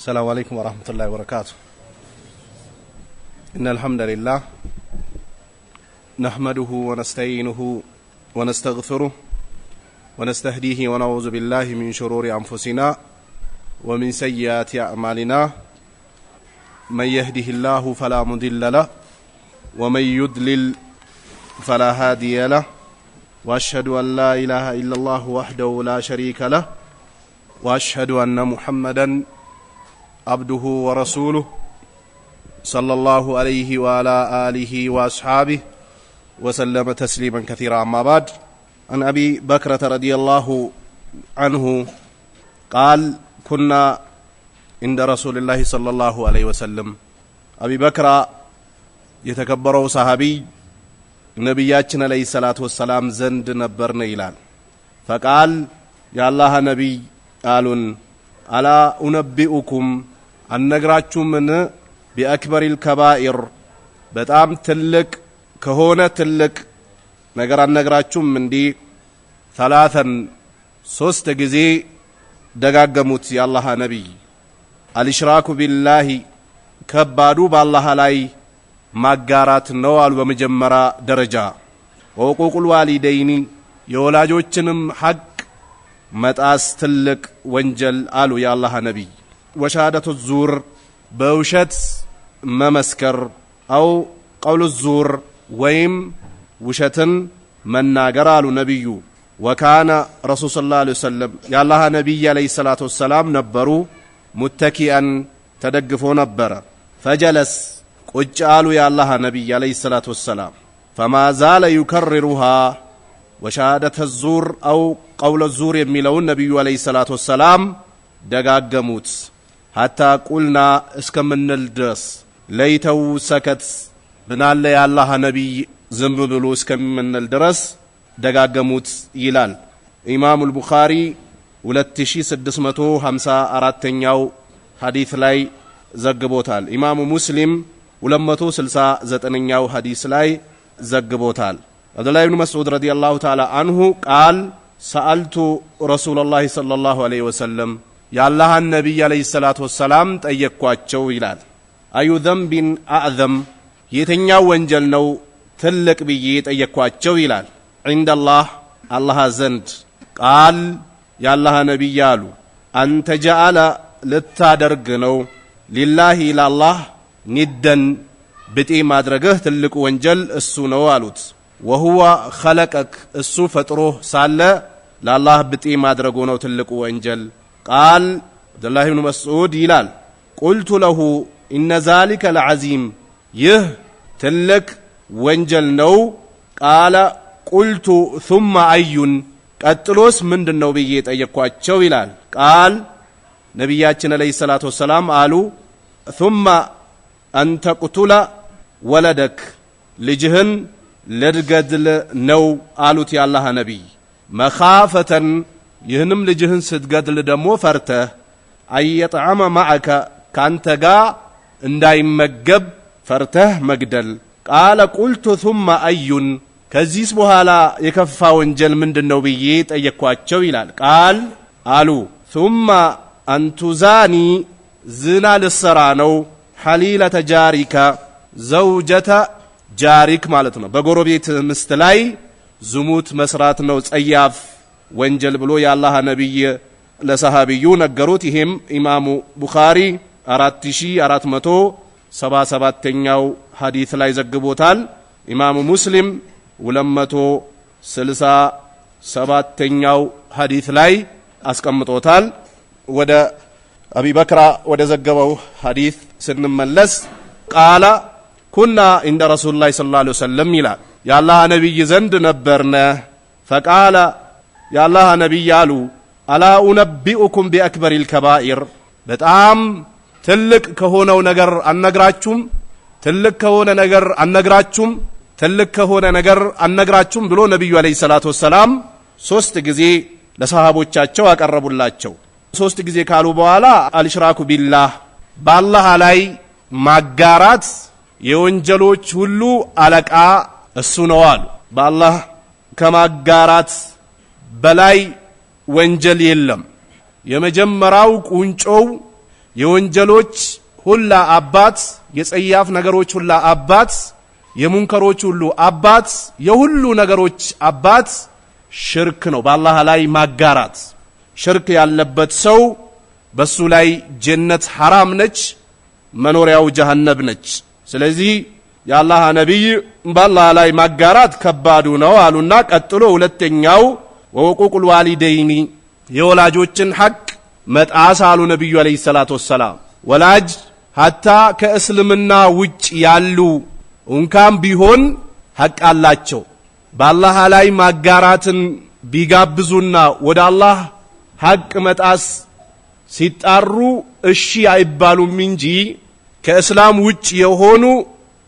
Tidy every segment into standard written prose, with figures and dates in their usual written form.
السلام عليكم ورحمة الله وبركاته. إن الحمد لله نحمده ونستعينه ونستغفره ونستهديه ونعوذ بالله من شرور أنفسنا ومن سيئات أعمالنا. من يهده الله فلا مضل له ومن يضلل فلا هادي له وأشهد أن لا إله إلا الله وحده لا شريك له وأشهد أن محمدا عبده ورسوله صلى الله عليه وعلى آله وأصحابه وسلم تسليما كثيرا. أما بعد، عن أبي بكرة رضي الله عنه قال: كنا عند رسول الله صلى الله عليه وسلم. أبي بكر يتكبروا صحابي نبياتنا عليه الصلاة والسلام زند نبرنا إلال فقال: يا الله نبي قالون ألا أنبئكم النجراتكم من بأكبر الكبائر بتأم تلك كهونة تلك نجر النجراتكم من دي ثلاثا سوست جزي دقاقموت يا الله نبي: الاشراك بالله كبادو بالله لاي ማጋራት ነው አሉ በመጀመሪያ ደረጃ። ወቁቁል ዋሊደይኒ የወላጆችንም ሐቅ መጣስ ትልቅ ወንጀል አሉ የአላህ ነብይ። ወሻደቱ ዙር በውሸት መመስከር አው ቀውሉ ዙር ወይም ውሸትን መናገር አሉ ነብዩ። ወካነ ረሱል ሰለላሁ ዐለይሂ ወሰለም የአላህ ነብይ ዐለይሂ ሰላቱ ወሰላም ነበሩ ሙተኪአን ተደግፎ ነበረ። ፈጀለስ ቁጭ አሉ የአላህ ነብይ ዐለይሂ ሰላቱ ወሰላም። فما زال يكررها وشهادة الزور أو قول الزور የሚለውን ነብዩ ዐለይሂ ሰላቱ ወሰላም ደጋገሙት። حتى قلنا እስከምንል ድረስ ለይተው ሰከት ብናለ የአላህ ነብይ ዝም ብሎ እስከምንል ድረስ ደጋገሙት ይላል ኢማሙ አልቡኻሪ 2654ኛው ሐዲስ ላይ ዘግቦታል። ኢማሙ ሙስሊም 269ኛው ሐዲስ ላይ ዘግቦታል። አብዱላህ ኢብኑ መስዑድ ረዲየላሁ ተዓላ አንሁ ቃል: ሰአልቱ ረሱላላህ ሰለላሁ ዐለይሂ ወሰለም የአላህ ነብይ ዐለይሂ ሰላቱ ወሰላም ጠየቅኳቸው ይላል። አዩ ዘንቢን አዕዘም የትኛው ወንጀል ነው ትልቅ ብዬ ጠየቅኳቸው ይላል። ዒንደላህ አላህ ዘንድ ቃል የአላህ ነብይ አሉ: አንተ ጀዐለ ልታደርግ ነው ሊላሂ ለአላህ ኒደን ብጤ ማድረግህ ትልቁ ወንጀል እሱ ነው አሉት። ወሁወ ኸለቀክ እሱ ፈጥሮህ ሳለ ለአላህ ብጤ ማድረጉ ነው ትልቁ ወንጀል። ቃል አብዱላህ ኢብኑ መስዑድ ይላል: ቁልቱ ለሁ ኢነ ዛሊከ ለዐዚም ይህ ትልቅ ወንጀል ነው። ቃለ ቁልቱ ثم አዩን ቀጥሎስ ምንድነው ብዬ ጠየቅኳቸው ይላል። ቃል ነቢያችን ዐለይሂ ሰላቱ ወሰላም አሉ: ثم أن تقتل ولدك ልጅህን ልትገድል ነው አሉት የአላህ ነብይ። መኻፈተን ይህንም ልጅህን ስትገድል ደግሞ ፈርተህ አየጥዐመ ማዕከ ካንተ ጋር እንዳይመገብ ፈርተህ መግደል። ቃለ ቁልቱ ثم አዩን ከዚህስ በኋላ የከፋ ወንጀል ምንድነው ብዬ ጠየቅኳቸው ይላል። ቃል አሉ: ثم أن تزاني ዝና ልሰራ ነው ሐሊለተ ጃሪካ ዘውጀተ ጃሪክ ማለት ነው። በጎረቤት ምስት ላይ ዝሙት መስራት ነው ጸያፍ ወንጀል ብሎ የአላህ ነብይ ለሰሃቢዩ ነገሩት። ይሄም ኢማሙ ቡኻሪ 4477ኛው ሐዲስ ላይ ዘግቦታል። ኢማሙ ሙስሊም 267ኛው ሐዲስ ላይ አስቀምጦታል። ወደ አቢ በክራ ወደ ዘገበው ሐዲስ ስንመለስ ቃለ ኩና እንደ ረሱላህ ሰለላሁ ዐለይሂ ወሰለም ይላል የአላህ ነብይ ዘንድ ነበርነ። ፈቃለ የአላህ ነብይ አሉ: አላ ኡነቢኡኩም ቢአክበሪል ከባኢር በጣም ትልቅ ከሆነው ነገር አነግራችሁም ትልቅ ከሆነ ነገር አነግራችሁም ትልቅ ከሆነ ነገር አነግራችሁም ብሎ ነብዩ ዐለይሂ ሰላቱ ወሰላም 3 ጊዜ ለሰሃቦቻቸው አቀረቡላቸው። 3 ጊዜ ካሉ በኋላ አልሽራኩ ቢላህ በአላህ ላይ ማጋራት የወንጀሎች ሁሉ አለቃ እሱ ነው አሉ። በአላህ ከማጋራት በላይ ወንጀል የለም። የመጀመሪያው ቁንጮው የወንጀሎች ሁላ አባት፣ የጸያፍ ነገሮች ሁላ አባት፣ የሙንከሮች ሁሉ አባት፣ የሁሉ ነገሮች አባት ሽርክ ነው። በአላህ ላይ ማጋራት። ሽርክ ያለበት ሰው በሱ ላይ ጀነት ሐራም ነች፣ መኖሪያው ጀሃነም ነች። ስለዚህ የአላህ ነብይ በአላህ ላይ ማጋራት ከባዱ ነው አሉና ቀጥሎ ሁለተኛው ወቁቁል ዋሊደይኒ የወላጆችን ሐቅ መጣስ አሉ ነብዩ አለይሂ ሰላቱ ወሰላም። ወላጅ ሐታ ከእስልምና ውጭ ያሉ እንኳን ቢሆን ሐቅ አላቸው። በአላህ ላይ ማጋራትን ቢጋብዙና ወደ አላህ ሐቅ መጣስ ሲጣሩ እሺ አይባሉም እንጂ ከእስላም ውጭ የሆኑ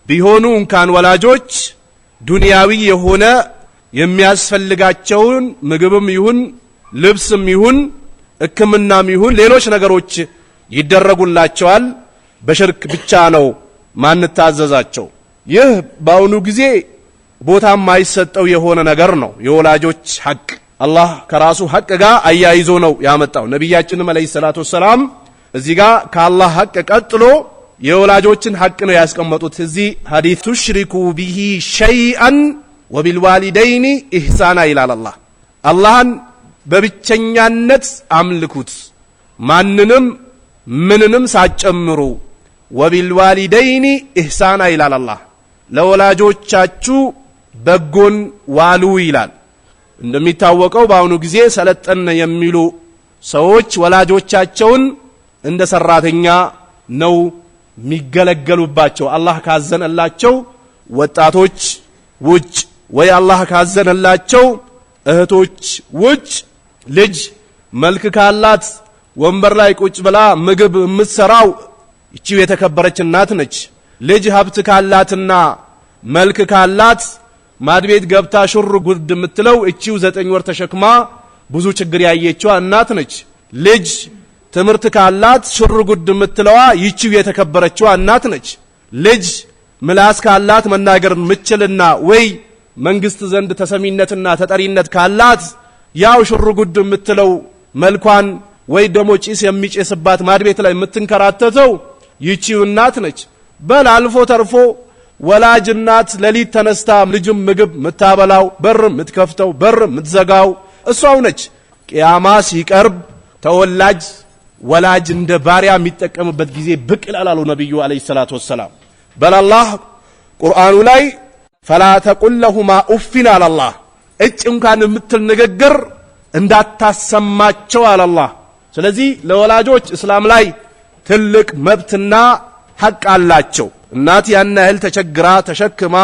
ቢሆኑ እንኳን ወላጆች ዱንያዊ የሆነ የሚያስፈልጋቸውን ምግብም ይሁን ልብስም ይሁን ሕክምናም ይሁን ሌሎች ነገሮች ይደረጉላቸዋል። በሽርክ ብቻ ነው ማንታዘዛቸው። ይህ በአሁኑ ጊዜ ቦታ የማይሰጠው የሆነ ነገር ነው። የወላጆች ሐቅ አላህ ከራሱ ሐቅ ጋር አያይዞ ነው ያመጣው። ነብያችንም አለይሂ ሰላቱ ወሰላም እዚህ ጋር ከአላህ ሐቅ ቀጥሎ የወላጆችን ሐቅ ነው ያስቀመጡት። እዚህ ሐዲስ ቱሽሪኩ ቢሂ ሸይአን ወቢልዋሊደይኒ ኢህሳና ይላል። አላህን በብቸኛነት አምልኩት ማንንም ምንንም ሳጨምሩ፣ ወቢልዋሊደይኒ ኢህሳና ይላል። ለወላጆቻችሁ በጎን ዋሉ ይላል። እንደሚታወቀው በአሁኑ ጊዜ ሰለጠነ የሚሉ ሰዎች ወላጆቻቸውን እንደ ሰራተኛ ነው የሚገለገሉባቸው። አላህ ካዘነላቸው ወጣቶች ውጭ ወይ አላህ ካዘነላቸው እህቶች ውጭ ልጅ መልክ ካላት ወንበር ላይ ቁጭ ብላ ምግብ የምትሰራው እቺው የተከበረች እናት ነች። ልጅ ሀብት ካላትና መልክ ካላት ማድቤት ገብታ ሹር ጉድ የምትለው እቺው 9 ወር ተሸክማ ብዙ ችግር ያየችው እናት ነች። ልጅ ትምህርት ካላት ሹር ጉድ የምትለዋ ይቺው የተከበረችው እናት ነች። ልጅ ምላስ ካላት መናገር ምችልና ወይ መንግስት ዘንድ ተሰሚነትና ተጠሪነት ካላት ያው ሹር ጉድ የምትለው መልኳን ወይ ደሞ ጪስ የሚጨስባት ማድቤት ላይ የምትንከራተተው ይቺው እናት ነች። በል አልፎ ተርፎ ወላጅ እናት ለሊት ተነስታ ልጅም ምግብ ምታበላው በር ምትከፍተው በር ምትዘጋው እሷው ነች። ቂያማ ሲቀርብ ተወላጅ ወላጅ እንደ ባሪያ የሚጠቀምበት ጊዜ ብቅ ይላሉ ነብዩ አለይሂ ሰላቱ ወሰላም። በላላህ ቁርአኑ ላይ ፈላ ተቁል ለሁማ ኡፊን አላህ እጭ እንኳን የምትል ንግግር እንዳታሰማቸው አላህ። ስለዚህ ለወላጆች እስላም ላይ ትልቅ መብትና ሐቅ አላቸው። እናት ያን ያህል ተቸግራ ተሸክማ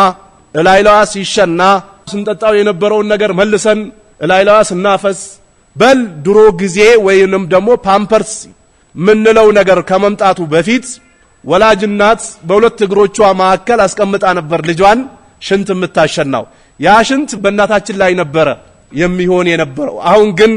እላይላዋ ሲሸና ስንጠጣው የነበረውን ነገር መልሰን እላይላዋ ስናፈስ በል ድሮ ጊዜ ወይንም ደግሞ ፓምፐርስ ምንለው ነገር ከመምጣቱ በፊት ወላጅ እናት በሁለት እግሮቿ ማከል አስቀምጣ ነበር ልጇን ሽንት የምታሸናው። ያ ሽንት በእናታችን ላይ ነበረ የሚሆን የነበረው። አሁን ግን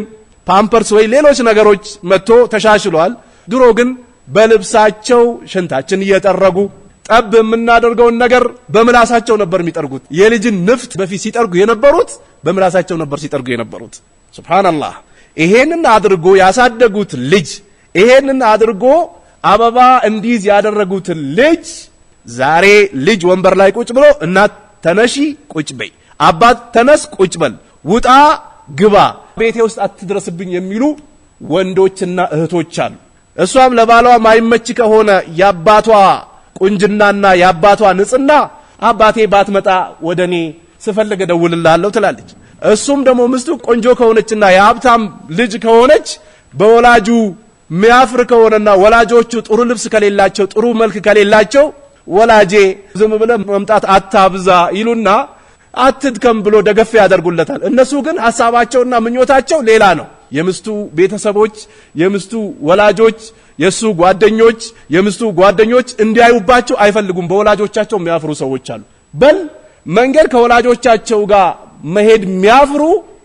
ፓምፐርስ ወይ ሌሎች ነገሮች መጥቶ ተሻሽሏል። ድሮ ግን በልብሳቸው ሽንታችን እየጠረጉ ጠብ የምናደርገውን ነገር በምላሳቸው ነበር የሚጠርጉት። የልጅን ንፍት በፊት ሲጠርጉ የነበሩት በምላሳቸው ነበር ሲጠርጉ የነበሩት። ሱብሃንአላህ። ይሄንን አድርጎ ያሳደጉት ልጅ ይሄንን አድርጎ አበባ እንዲዝ ያደረጉት ልጅ ዛሬ ልጅ ወንበር ላይ ቁጭ ብሎ እናት ተነሺ ቁጭ በይ፣ አባት ተነስ ቁጭ በል፣ ውጣ ግባ፣ ቤቴ ውስጥ አትድረስብኝ የሚሉ ወንዶችና እህቶች አሉ። እሷም ለባሏ ማይመች ከሆነ ያባቷ ቁንጅናና ያባቷ ንጽና አባቴ ባትመጣ ወደኔ ስፈልግ ደውልልሃለሁ ትላለች። እሱም ደግሞ ምስቱ ቆንጆ ከሆነችና የሀብታም ልጅ ከሆነች በወላጁ ሚያፍር ከሆነና ወላጆቹ ጥሩ ልብስ ከሌላቸው ጥሩ መልክ ከሌላቸው ወላጄ ዝም ብለ መምጣት አታብዛ ይሉና አትድከም ብሎ ደገፍ ያደርጉለታል። እነሱ ግን ሐሳባቸውና ምኞታቸው ሌላ ነው። የምስቱ ቤተሰቦች፣ የምስቱ ወላጆች፣ የሱ ጓደኞች፣ የምስቱ ጓደኞች እንዲያዩባቸው አይፈልጉም። በወላጆቻቸው የሚያፍሩ ሰዎች አሉ። በል መንገድ ከወላጆቻቸው ጋር መሄድ የሚያፍሩ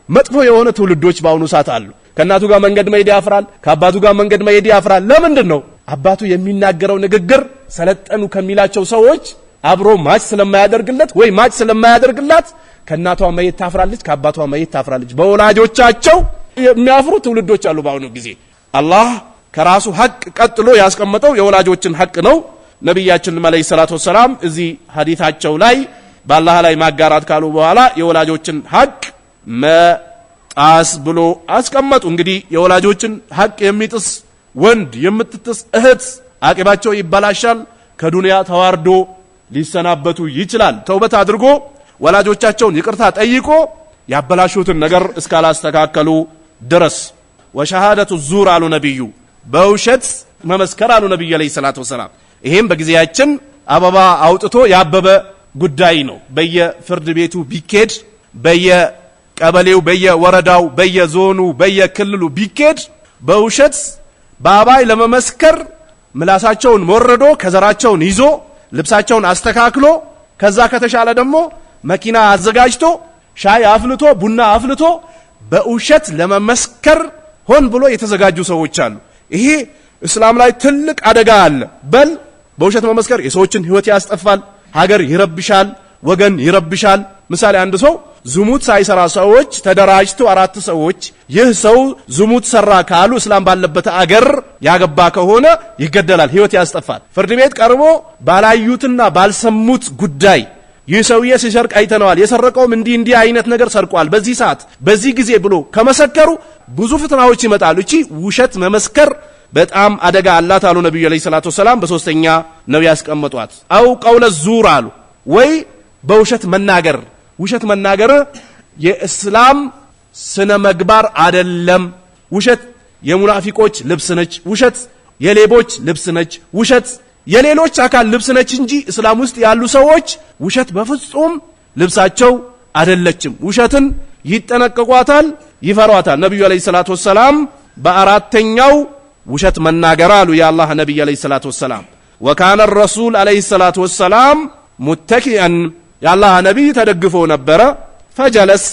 መጥፎ የሆነ ትውልዶች በአሁኑ ሰዓት አሉ። ከእናቱ ጋር መንገድ መሄድ ያፍራል፣ ከአባቱ ጋር መንገድ መሄድ ያፍራል። ለምንድን ነው? አባቱ የሚናገረው ንግግር ሰለጠኑ ከሚላቸው ሰዎች አብሮ ማች ስለማያደርግለት ወይ ማች ስለማያደርግላት ከእናቷ መሄድ ታፍራለች፣ ከአባቷ መሄድ ታፍራለች። በወላጆቻቸው የሚያፍሩ ትውልዶች አሉ በአሁኑ ጊዜ። አላህ ከራሱ ሐቅ ቀጥሎ ያስቀመጠው የወላጆችን ሐቅ ነው። ነብያችን አለይሂ ሰላቱ ወሰላም እዚህ ሐዲታቸው ላይ በአላህ ላይ ማጋራት ካሉ በኋላ የወላጆችን ሐቅ መጣስ ብሎ አስቀመጡ። እንግዲህ የወላጆችን ሐቅ የሚጥስ ወንድ የምትጥስ እህት አቂባቸው ይበላሻል፣ ከዱንያ ተዋርዶ ሊሰናበቱ ይችላል። ተውበት አድርጎ ወላጆቻቸውን ይቅርታ ጠይቆ ያበላሹትን ነገር እስካላስተካከሉ ድረስ። ወሸሃደቱ ዙር አሉ ነብዩ፣ በውሸት መመስከር አሉ ነብዩ አለይሂ ሰላቱ ወሰላም። ይሄም በጊዜያችን አበባ አውጥቶ ያበበ ጉዳይ ነው። በየፍርድ ቤቱ ቢኬድ፣ በየቀበሌው፣ በየወረዳው፣ በየዞኑ፣ በየክልሉ ቢኬድ በውሸት በአባይ ለመመስከር ምላሳቸውን ሞረዶ ከዘራቸውን ይዞ ልብሳቸውን አስተካክሎ ከዛ ከተሻለ ደግሞ መኪና አዘጋጅቶ ሻይ አፍልቶ ቡና አፍልቶ በውሸት ለመመስከር ሆን ብሎ የተዘጋጁ ሰዎች አሉ። ይሄ እስላም ላይ ትልቅ አደጋ አለ። በል በውሸት መመስከር የሰዎችን ህይወት ያስጠፋል፣ ሀገር ይረብሻል፣ ወገን ይረብሻል። ምሳሌ አንድ ሰው ዝሙት ሳይሰራ ሰዎች ተደራጅተው 4 ሰዎች ይህ ሰው ዝሙት ሰራ ካሉ እስላም ባለበት አገር ያገባ ከሆነ ይገደላል፣ ህይወት ያስጠፋል። ፍርድ ቤት ቀርቦ ባላዩትና ባልሰሙት ጉዳይ ይህ ሰውዬ ሲሰርቅ አይተነዋል፣ የሰረቀውም እንዲህ አይነት ነገር ሰርቋል በዚህ ሰዓት በዚህ ጊዜ ብሎ ከመሰከሩ ብዙ ፍትናዎች ይመጣሉ። እቺ ውሸት መመስከር በጣም አደጋ አላት አሉ ነብዩ አለይሂ ሰላቱ ወሰላም። በሶስተኛ ነው ያስቀመጧት። አው ቀውለ ዙር አሉ፣ ወይ በውሸት መናገር። ውሸት መናገር የእስላም ስነ ምግባር አይደለም። ውሸት የሙናፊቆች ልብስ ነች። ውሸት የሌቦች ልብስ ነች። ውሸት የሌሎች አካል ልብስ ነች እንጂ እስላም ውስጥ ያሉ ሰዎች ውሸት በፍጹም ልብሳቸው አይደለችም። ውሸትን ይጠነቀቋታል፣ ይፈሯታል። ነብዩ አለይሂ ሰላቱ ወሰላም በአራተኛው ውሸት መናገር አሉ የአላህ ነብይ አለይሂ ሰላቱ ወሰላም። ወካነ الرسول አለይሂ ሰላቱ ወሰላም ሙተኪአን፣ የአላህ ነብይ ተደግፎ ነበረ። ፈጀለስ፣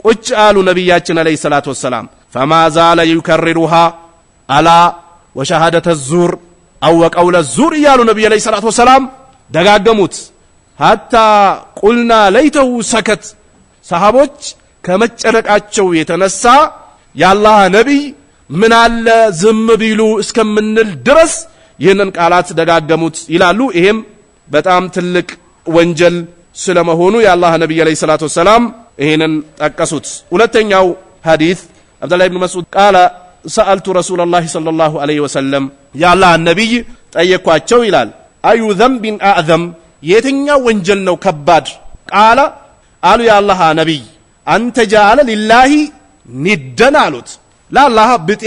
ቁጭ አሉ ነብያችን አለይሂ ሰላቱ ወሰላም። ፈማ ዛለ ይከርሩሃ አላ ወሸሃደተ ዙር አው ቀውለ ዙር እያሉ ነብዩ አለይሂ ሰላቱ ወሰላም ደጋገሙት። ሐታ ቁልና ለይተው ሰከት፣ ሰሃቦች ከመጨነቃቸው የተነሳ የአላህ ነብይ ምን አለ ዝም ቢሉ እስከምንል ድረስ ይህንን ቃላት ደጋገሙት ይላሉ። ይሄም በጣም ትልቅ ወንጀል ስለመሆኑ የአላህ ነብይ አለይሂ ሰላቱ ወሰላም ይሄንን ጠቀሱት። ሁለተኛው ሐዲስ አብዱላህ ኢብኑ መስዑድ ቃለ ሰአልቱ ረሱላላህ ሰለላሁ ዐለይሂ ወሰለም፣ የአላህ ነብይ ጠየኳቸው ይላል። አዩ ዘንቢን አዕዘም፣ የትኛው ወንጀል ነው ከባድ? ቃለ አሉ የአላህ ነብይ አንተ ጃአለ ሊላሂ ኒደን አሉት፣ ለአላህ ብጤ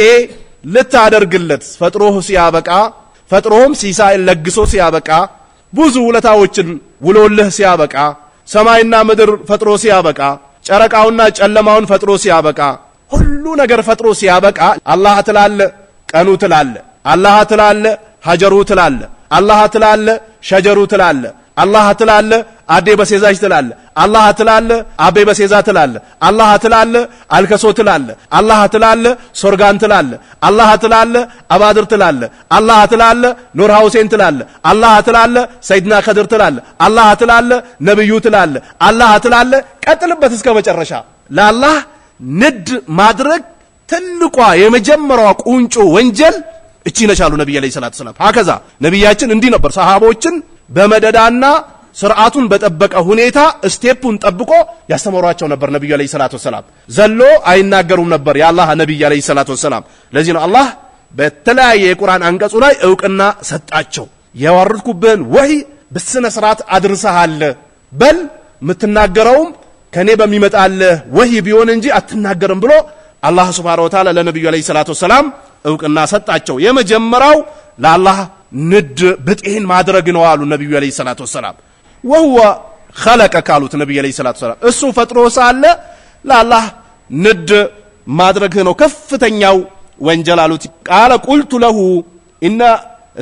ልታደርግለት ፈጥሮህ ሲያበቃ፣ ፈጥሮህም ሲሳይ ለግሶ ሲያበቃ፣ ብዙ ውለታዎችን ውሎልህ ሲያበቃ፣ ሰማይና ምድር ፈጥሮ ሲያበቃ፣ ጨረቃውና ጨለማውን ፈጥሮ ሲያበቃ፣ ሁሉ ነገር ፈጥሮ ሲያበቃ አላህ ትላለ፣ ቀኑ ትላለ፣ አላህ ትላለ፣ ሀጀሩ ትላለ፣ አላህ ትላለ፣ ሸጀሩ ትላለ፣ አላህ ትላለ፣ አዴ በሴዛጅ ትላለ፣ አላህ ትላለ፣ አቤ በሴዛ ትላለ፣ አላህ ትላለ፣ አልከሶ ትላለ፣ አላህ ትላለ፣ ሶርጋን ትላለ፣ አላህ ትላለ፣ አባድር ትላለ፣ አላህ ትላለ፣ ኑር ሁሴን ትላለ፣ አላህ ትላለ፣ ሰይድና ከድር ትላለ፣ አላህ ትላለ፣ ነብዩ ትላለ፣ አላህ ትላለ። ቀጥልበት እስከ መጨረሻ። ለአላህ ንድ ማድረግ ትልቋ የመጀመሪያዋ ቁንጮ ወንጀል እቺ ነች አሉ ነብዩ አለይሂ ሰላቱ ሰላም። ሀከዛ ነብያችን እንዲህ ነበር ሰሃቦችን በመደዳና ስርዓቱን በጠበቀ ሁኔታ ስቴፑን ጠብቆ ያስተምሯቸው ነበር ነብዩ አለይሂ ሰላቱ ወሰላም። ዘሎ አይናገሩም ነበር የአላህ ነብይ አለይሂ ሰላቱ ወሰላም። ለዚህ ነው አላህ በተለያየ የቁርአን አንቀጹ ላይ እውቅና ሰጣቸው። ያወርድኩብህን ወህይ በስነ ስርዓት አድርሰሃል፣ በል የምትናገረውም ከኔ በሚመጣልህ ወህይ ቢሆን እንጂ አትናገርም ብሎ አላህ ሱብሓነሁ ወተዓላ ለነብዩ አለይሂ ሰላቱ ወሰላም እውቅና ሰጣቸው። የመጀመሪያው ለአላህ ንድ ብጤን ማድረግ ነው አሉ ነብዩ አለይሂ ሰላቱ ወሰላም። ወሁወ ኸለቀ ካሉት ነብዩ አለይሂ ሰላቱ ወሰላም እሱ ፈጥሮ ሳለ ለአላህ ንድ ማድረግ ነው ከፍተኛው ወንጀል አሉት። ቃለ ቁልቱ ለሁ ኢነ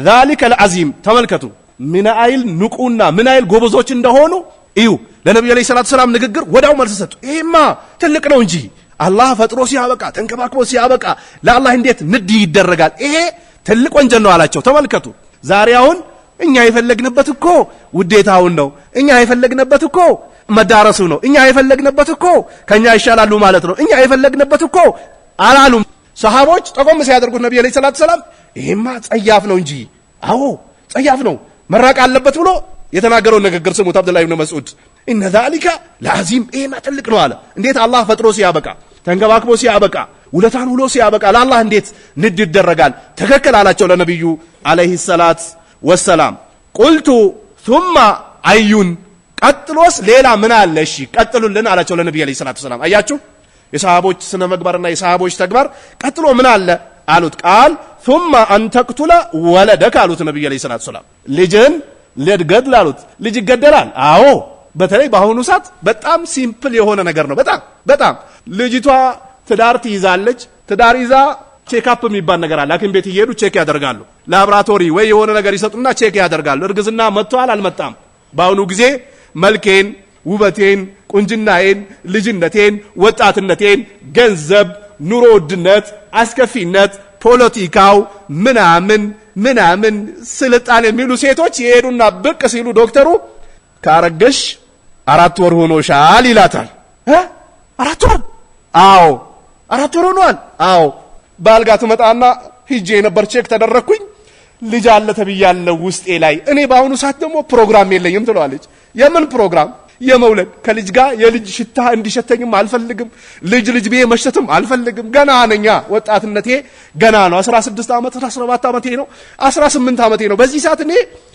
ዛሊከ ለዓዚም። ተመልከቱ ምን አይል ንቁና ምን አይል ጎበዞች እንደሆኑ እዩ። ለነብዩ አለይሂ ሰላቱ ወሰላም ንግግር ወዳው መልስ ሰጡ። ይሄማ ትልቅ ነው እንጂ አላህ ፈጥሮ ሲያበቃ ተንከባክቦ ሲያበቃ ለአላህ እንዴት ንድ ይደረጋል? ይሄ ትልቅ ወንጀል ነው አላቸው። ተመልከቱ ዛሬ አሁን እኛ የፈለግንበት እኮ ውዴታውን ነው፣ እኛ የፈለግንበት እኮ መዳረሱ ነው፣ እኛ የፈለግንበት እኮ ከኛ ይሻላሉ ማለት ነው፣ እኛ የፈለግንበት እኮ አላሉም። ሰሃቦች ጠቆም ሲያደርጉት ነብዩ አለይሂ ሰላቱ ሰላም ይሄማ ጸያፍ ነው እንጂ አዎ ጸያፍ ነው መራቅ አለበት ብሎ የተናገረው ንግግር ስሙት። አብዱላህ ኢብኑ መስዑድ ኢነ ዛሊካ ለአዚም ይሄማ ትልቅ ነው አለ። እንዴት አላህ ፈጥሮ ሲያበቃ ተንከባክቦ ሲያበቃ ውለታን ውሎ ሲያበቃ ለአላህ እንዴት ንድ ይደረጋል? ትክክል አላቸው ለነብዩ አለይሂ ሰላት ወሰላም። ቁልቱ ثم አዩን ቀጥሎስ ሌላ ምን አለ? እሺ ቀጥሉልን አላቸው ለነብዩ አለይሂ ሰላቱ ሰላም። አያችሁ የሰሃቦች ስነ ምግባርና የሰሃቦች ተግባር። ቀጥሎ ምን አለ አሉት። ቃል ثم أن تقتل ولدك አሉት ነብዩ አለይሂ ሰላቱ ሰላም። ልጅን ልትገድል አሉት። ልጅ ይገደላል? አዎ በተለይ በአሁኑ ሰዓት በጣም ሲምፕል የሆነ ነገር ነው። በጣም ልጅቷ ትዳር ትይዛለች። ትዳር ይዛ ቼክአፕ የሚባል ነገር አለ። ሐኪም ቤት እየሄዱ ቼክ ያደርጋሉ። ላብራቶሪ ወይ የሆነ ነገር ይሰጡና ቼክ ያደርጋሉ። እርግዝና መጥቷል አልመጣም። በአሁኑ ጊዜ መልኬን፣ ውበቴን፣ ቁንጅናዬን፣ ልጅነቴን፣ ወጣትነቴን፣ ገንዘብ፣ ኑሮ ውድነት፣ አስከፊነት፣ ፖለቲካው ምናምን ስልጣን የሚሉ ሴቶች የሄዱና ብቅ ሲሉ ዶክተሩ ካረገሽ 4 ወር ሆኖሻል ይላታል። 4 ወር? አዎ 4 ወር ሆኗል። አዎ ባልጋ ትመጣና ሂጄ ነበር ቼክ ተደረኩኝ ልጅ አለ ተብያለሁ ውስጤ ላይ። እኔ በአሁኑ ሰዓት ደግሞ ፕሮግራም የለኝም ትለዋለች። የምን ፕሮግራም? የመውለድ ከልጅ ጋር የልጅ ሽታ እንዲሸተኝም አልፈልግም። ልጅ ብዬ መሸተም አልፈልግም። ገና ነኛ፣ ወጣትነቴ ገና ነው። 16 ዓመት 17 ዓመቴ ነው 18 ዓመቴ ነው። በዚህ ሰዓት እኔ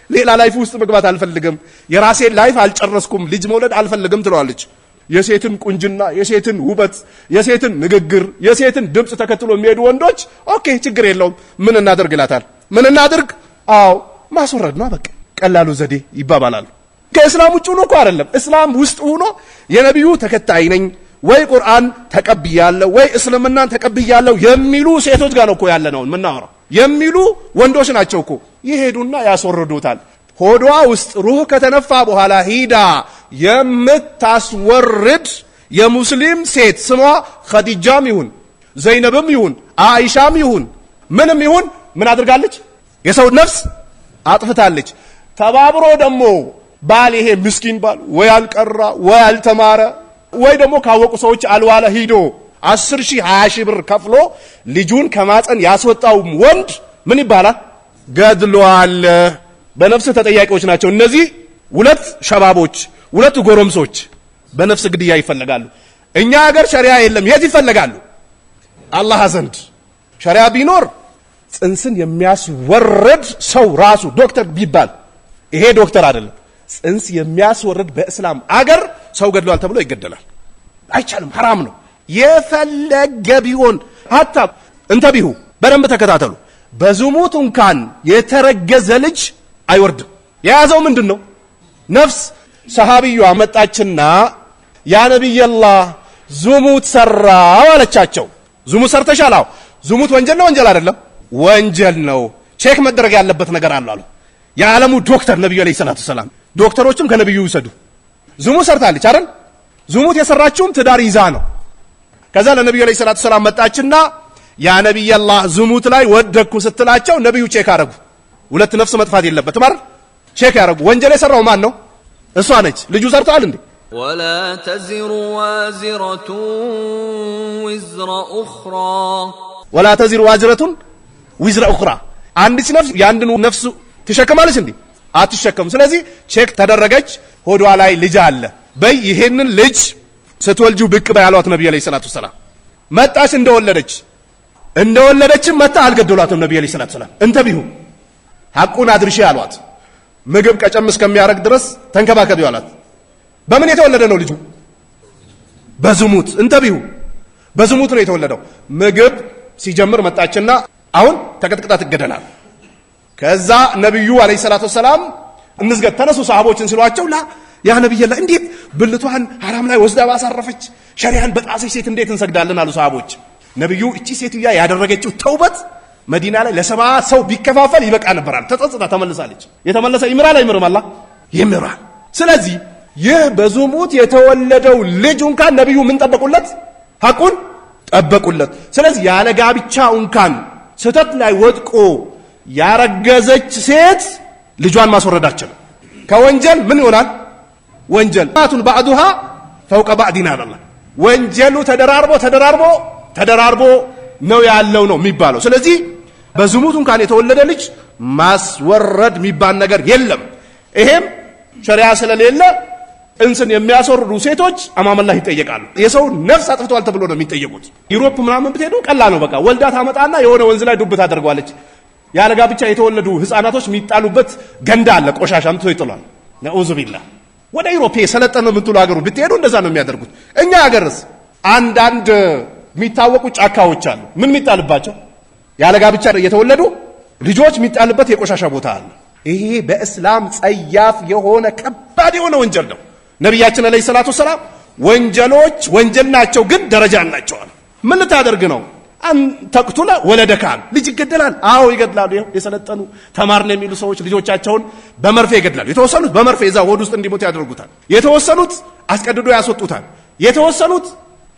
ሌላ ላይፍ ውስጥ መግባት አልፈልግም። የራሴን ላይፍ አልጨረስኩም። ልጅ መውለድ አልፈልግም ትለዋለች። የሴትን ቁንጅና፣ የሴትን ውበት፣ የሴትን ንግግር፣ የሴትን ድምጽ ተከትሎ የሚሄዱ ወንዶች ኦኬ ችግር የለውም ምን እናደርግ ይላታል። ምን እናድርግ? አዎ ማስወረድ ነው በቃ ቀላሉ ዘዴ ይባባላሉ። ከእስላም ውጭ ሆኖ እኮ አይደለም፣ እስላም ውስጥ ሆኖ የነብዩ ተከታይ ነኝ ወይ ቁርአን ተቀብያለሁ ወይ እስልምናን ተቀብያለሁ የሚሉ ሴቶች ጋር ነው እኮ ያለ ነው ምናወራው። የሚሉ ወንዶች ናቸው እኮ ይሄዱና ያስወርዱታል። ሆዷ ውስጥ ሩህ ከተነፋ በኋላ ሂዳ የምታስወርድ የሙስሊም ሴት ስሟ ኸዲጃም ይሁን ዘይነብም ይሁን አይሻም ይሁን ምንም ይሁን ምን አድርጋለች? የሰው ነፍስ አጥፍታለች። ተባብሮ ደግሞ ባል ይሄ ምስኪን ባል ወይ አልቀራ ወይ አልተማረ ወይ ደግሞ ካወቁ ሰዎች አልዋለ ሂዶ 10,000 20,000 ብር ከፍሎ ልጁን ከማፀን ያስወጣው ወንድ ምን ይባላል? ገድሏል። በነፍስ ተጠያቂዎች ናቸው እነዚህ ሁለት ሸባቦች፣ ሁለት ጎረምሶች በነፍስ ግድያ ይፈለጋሉ። እኛ ሀገር ሸሪዓ የለም። የት ይፈለጋሉ? አላህ ዘንድ ሸሪዓ ቢኖር ጽንስን የሚያስወርድ ሰው ራሱ ዶክተር ቢባል ይሄ ዶክተር አይደለም፣ ጽንስ የሚያስወርድ በእስላም አገር ሰው ገድሏል ተብሎ ይገደላል። አይቻልም፣ ሐራም ነው። የፈለገ ቢሆን ሀታ እንተቢሁ በደንብ ተከታተሉ። በዝሙት እንኳን የተረገዘ ልጅ አይወርድም። የያዘው ምንድነው? ነፍስ። ሰሃቢዩ አመጣችና ያ ነብይላህ ዝሙት ሰራው አለቻቸው። ዝሙት ሰርተሻል? አዎ። ዝሙት ወንጀል ነው ወንጀል አይደለም? ወንጀል ነው። ቼክ መደረግ ያለበት ነገር አለ። የዓለሙ ዶክተር ነብዩ አለይሂ ሰላቱ ሰላም ዶክተሮችም ከነብዩ ይሰዱ። ዝሙት ሰርታለች አይደል? ዝሙት የሰራችውም ትዳር ይዛ ነው። ከዛ ለነብዩ አለይሂ ሰላቱ ሰላም መጣችና ያ ነብይላህ ዝሙት ላይ ወደኩ ስትላቸው ነብዩ ቼክ አረጉ። ሁለት ነፍስ መጥፋት የለበትም አይደል? ቼክ ያረጉ። ወንጀል የሰራው ማን ነው? እሷ ነች። ልጁ ሰርቷል እንዴ? ولا تزر وازرة وزر أخرى ولا تزر وازرة وزر أخرى አንዲት ነፍስ ያንድን ነፍስ ትሸከማለች እንዴ? አትሸከም። ስለዚህ ቼክ ተደረገች። ሆዷ ላይ ልጅ አለ። በይ ይሄንን ልጅ ስትወልጂው ብቅ በያሏት ነብዩ አለይሂ ሰላቱ ሰላም መጣች። እንደወለደችም መጣ። አልገደሏትም ነብዩ አለይሂ ሰላቱ ሰላም። እንተቢሁ ሐቁን አድርሺ አሏት። ምግብ ቀጨም እስከሚያረግ ድረስ ተንከባከቢ አሏት። በምን የተወለደ ነው ልጁ? በዝሙት። እንተቢሁ በዝሙት ነው የተወለደው። ምግብ ሲጀምር መጣችና አሁን ተቀጥቅጣ ትገደላል። ከዛ ነብዩ አለይሂ ሰላቱ ሰላም እንስገድ ተነሱ ሰሃቦችን ሲሏቸው ያ ነብይላህ እንዴት ብልቷን ሐራም ላይ ወስዳ ባሳረፈች ሸሪዓን በጣሰች ሴት እንዴት እንሰግዳለን አሉ ሰሃቦች። ነብዩ እቺ ሴትያ ያደረገችው ተውበት መዲና ላይ ለሰባ ሰው ቢከፋፈል ይበቃ ነበራል። ተጸጽታ ተመልሳለች። የተመለሰ ይምራል አይምርም? አላህ ይምራል። ስለዚህ ይህ በዝሙት የተወለደው ልጅ እንኳን ነብዩ ምን ጠበቁለት? ሐቁን ጠበቁለት። ስለዚህ ያለ ጋብቻ እንኳን ስተት ላይ ወድቆ ያረገዘች ሴት ልጇን ማስወረዳቸው ከወንጀል ምን ይሆናል? ወንጀል ማቱን ባዕዱሃ ፈውቀ ባዕዲና አላህ። ወንጀሉ ተደራርቦ ነው ያለው ነው የሚባለው። ስለዚህ በዝሙት እንኳን የተወለደ ልጅ ማስወረድ የሚባል ነገር የለም። ይሄም ሸሪዓ ስለሌለ እንስን የሚያስወርዱ ሴቶች አማመላህ ይጠየቃሉ። የሰው ነፍስ አጥፍተዋል ተብሎ ነው የሚጠየቁት። ዩሮፕ ምናምን ብትሄዱ ቀላል ነው። በቃ ወልዳ ታመጣና የሆነ ወንዝ ላይ ዱብ ታደርጓለች። ያለ ጋብቻ የተወለዱ ህፃናቶች የሚጣሉበት ገንዳ አለ፣ ቆሻሻ አምጥቶ ይጥላል። ነኡዙ ቢላህ። ወደ ዩሮፕ የሰለጠነ የምትሉ ሀገሩ ብትሄዱ እንደዛ ነው የሚያደርጉት። እኛ ሀገርስ አንዳንድ የሚታወቁ ጫካዎች አሉ። ምን የሚጣልባቸው? ያለ ጋብቻ የተወለዱ ልጆች የሚጣልበት የቆሻሻ ቦታ አለ። ይሄ በእስላም ጸያፍ የሆነ ከባድ የሆነ ወንጀል ነው። ነቢያችን አለይሂ ሰላቱ ሰላም ወንጀሎች ወንጀል ናቸው፣ ግን ደረጃ አላቸው። ምን ልታደርግ ነው? ተቅቱላ ወለደካን ልጅ ይገደላል። አዎ ይገድላሉ። የሰለጠኑ ተማርን የሚሉ ሰዎች ልጆቻቸውን በመርፌ ይገድላሉ። የተወሰኑት በመርፌ እዛ ሆድ ውስጥ እንዲሞት ያደርጉታል። የተወሰኑት አስቀድዶ ያስወጡታል። የተወሰኑት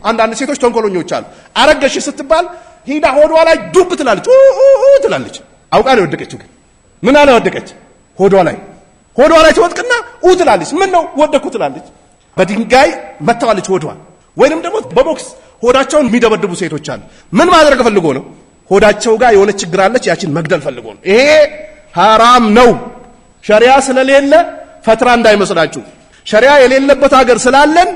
አንዳንድ ሴቶች ተንኮለኞች አሉ። አረገሽ ስትባል ሂዳ ሆዷ ላይ ዱብ ትላለች ትላለች። አውቃ ነው የወደቀችው። ግን ምን አለ ወደቀች? ሆዷ ላይ ትወድቅና ትላለች። ምን ነው ወደኩ ትላለች። በድንጋይ መታዋለች ሆዷን። ወይንም ደግሞ በቦክስ ሆዳቸውን የሚደበድቡ ሴቶች አሉ። ምን ማድረግ ፈልጎ ነው? ሆዳቸው ጋር የሆነ ችግር አለች፣ ያችን መግደል ፈልጎ ነው። ይሄ ሐራም ነው። ሸሪዓ ስለሌለ ፈትራ እንዳይመስላችሁ። ሸሪዓ የሌለበት ሀገር ስላለን